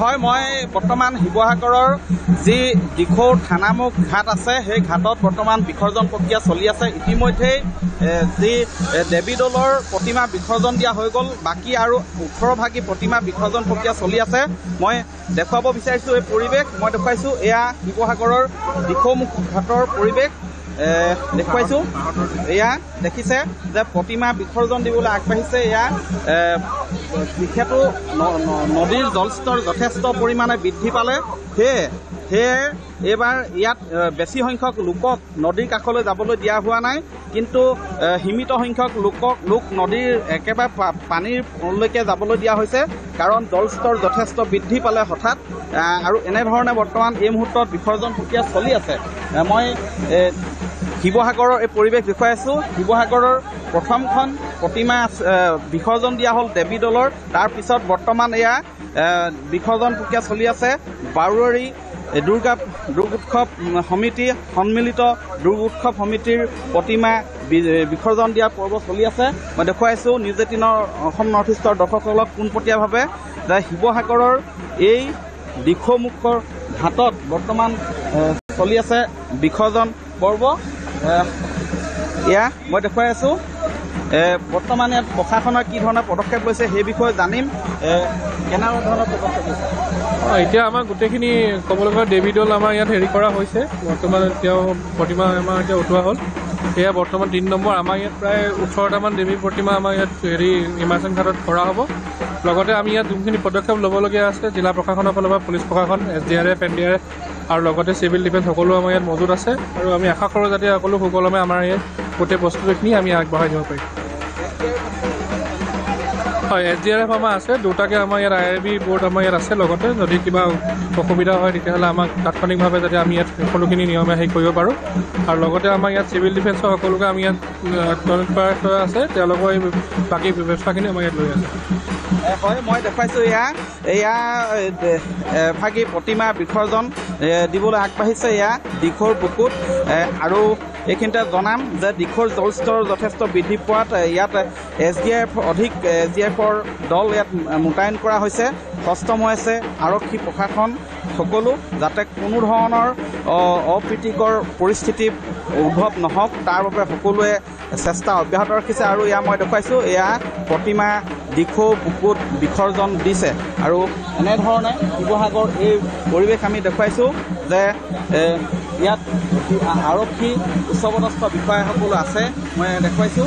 হয়, মই বৰ্তমান শিৱসাগৰৰ যি দিখৌ থানামুখ ঘাট আছে, সেই ঘাটত বৰ্তমান বিসৰ্জন প্ৰক্ৰিয়া চলি আছে। ইতিমধ্যেই যি দেৱী দৌলৰ প্ৰতিমা বিসৰ্জন দিয়া হৈ গ'ল, বাকী আৰু 18 ভাগী প্ৰতিমা বিসৰ্জন প্ৰক্ৰিয়া চলি আছে। মই দেখুৱাব বিচাৰিছোঁ এই পৰিৱেশ। মই দেখুৱাইছোঁ এয়া শিৱসাগৰৰ দিখৌমুখ ঘাটৰ পৰিৱেশ দেখুৱাইছোঁ। এয়া দেখিছে যে প্ৰতিমা বিসৰ্জন দিবলৈ আগবাঢ়িছে। এয়া যিহেতু নদীৰ জলস্তৰ যথেষ্ট পৰিমাণে বৃদ্ধি পালে, সেয়ে এইবাৰ ইয়াত বেছি সংখ্যক লোকক নদীৰ কাষলৈ যাবলৈ দিয়া হোৱা নাই, কিন্তু সীমিত সংখ্যক লোক নদীৰ একেবাৰে পানীৰলৈকে যাবলৈ দিয়া হৈছে, কাৰণ জলস্তৰ যথেষ্ট বৃদ্ধি পালে হঠাৎ। আৰু এনেধৰণে বৰ্তমান এই মুহূৰ্তত বিসৰ্জন প্ৰক্ৰিয়া চলি আছে। মই শিৱসাগৰৰ এই পৰিৱেশ দেখুৱাই আছোঁ। শিৱসাগৰৰ প্ৰথমখন প্ৰতিমা বিসৰ্জন দিয়া হ'ল দেৱী দৌলৰ, তাৰপিছত বৰ্তমান এয়া বিসৰ্জন প্ৰক্ৰিয়া চলি আছে। বাৰোৱাৰী দুৰ্গোৎসৱ সমিতি, সন্মিলিত দুৰ্গোৎসৱ সমিতিৰ প্ৰতিমা বিসৰ্জন দিয়াৰ পৰ্ব চলি আছে। মই দেখুৱাইছোঁ নিউজ 18 অসম নৰ্থ ইষ্টৰ দৰ্শকসকলক পোনপটীয়াভাৱে যে শিৱসাগৰৰ এই দিখৌমুখৰ ঘাটত বৰ্তমান চলি আছে বিসৰ্জন পৰ্ব। এয়া মই দেখুৱাই আছোঁ। বৰ্তমান ইয়াত প্ৰশাসনে কি ধৰণৰ পদক্ষেপ লৈছে সেই বিষয়ে জানিম। কেনেকুৱা ধৰণৰ পদক্ষেপ লৈছে? এতিয়া আমাৰ গোটেইখিনি ক'বলৈ গ'লে দেৱী দৌল আমাৰ ইয়াত হেৰি কৰা হৈছে। বৰ্তমান এতিয়াও প্ৰতিমা আমাৰ এতিয়া উঠোৱা হ'ল। এয়া বৰ্তমান 3 নম্বৰ। আমাৰ ইয়াত প্ৰায় 18টামান দেৱী প্ৰতিমা আমাৰ ইয়াত ইমাৰ্চন ঘাটত কৰা হ'ব। লগতে আমি ইয়াত যোনখিনি পদক্ষেপ ল'বলগীয়া আছে, জিলা প্ৰশাসনৰ ফালৰ পৰা পুলিচ প্ৰশাসন, SDRF, NDRF আৰু লগতে চিভিল ডিফেন্স সকলো আমাৰ ইয়াত মজুত আছে। আৰু আমি আশা কৰোঁ যাতে সকলো সুকলমে আমাৰ ইয়াত গোটেই প্ৰস্তুতিখিনি আমি আগবঢ়াই দিব পাৰিম। হয়, SDRF আমাৰ আছে, 2টাকৈ আমাৰ ইয়াত IRB বোৰ্ড আমাৰ ইয়াত আছে। লগতে যদি কিবা অসুবিধা হয় তেতিয়াহ'লে আমাক তাৎক্ষণিকভাৱে যাতে আমি ইয়াত সকলোখিনি নিয়মে হেৰি কৰিব পাৰোঁ। আৰু লগতে আমাৰ ইয়াত চিভিল ডিফেন্সৰ সকলোকে আমি ইয়াত কৰা আছে, তেওঁলোকৰ এই বাকী ব্যৱস্থাখিনি আমাৰ ইয়াত লৈ আছে। হয়, মই দেখুৱাইছোঁ এয়া ভাগী প্ৰতিমা বিসৰ্জন দিবলৈ আগবাঢ়িছে এয়া দিখৌৰ বুকুত। আৰু এইখিনিতে জনাম যে দিখৌৰ জলস্তৰ যথেষ্ট বৃদ্ধি পোৱাত ইয়াত SDRFৰ দল ইয়াত মোতায়েন কৰা হৈছে। সষ্টম হৈ আছে আৰক্ষী প্ৰশাসন সকলো, যাতে কোনো ধৰণৰ অপ্ৰীতিকৰ পৰিস্থিতি উদ্ভৱ নহওক তাৰ বাবে সকলোৱে চেষ্টা অব্যাহত ৰাখিছে। আৰু এয়া মই দেখুৱাইছোঁ এয়া প্ৰতিমা দিখৌ বুকুত বিসৰ্জন দিছে। আৰু এনেধৰণে শিৱসাগৰ এই পৰিৱেশ আমি দেখুৱাইছোঁ যে ইয়াত আৰক্ষী উচ্চপদস্থ বিষয়াসকলো আছে। মই দেখুৱাইছোঁ।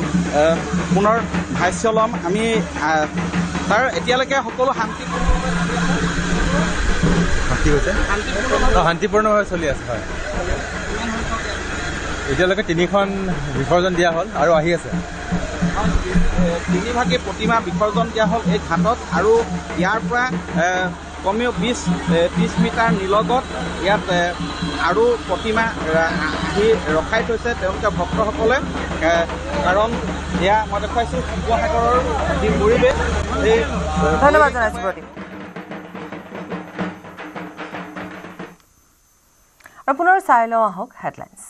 পুনৰ ভাষ্য ল'ম আমি তাৰ। এতিয়ালৈকে সকলো শান্তিপূৰ্ণভাৱে চলি আছে। হয়, এতিয়ালৈকে 3খন বিসৰ্জন দিয়া হ'ল আৰু আহি আছে। 3 ভাগী প্ৰতিমা বিসৰ্জন দিয়া হ'ল এই ঘাটত। আৰু ইয়াৰ পৰা কমেও 20-30 মিটাৰ নিলগত ইয়াত আৰু প্ৰতিমা আহি ৰখাই থৈছে তেওঁলোকে ভক্তসকলে, কাৰণ এয়া মই দেখুৱাইছোঁ শিৱসাগৰৰ যি পৰিৱেশ এই ধন্যবাদ জনাইছোঁ প্ৰদীপ। আৰু পুনৰ চাই লওঁ আহক হেডলাইনছ।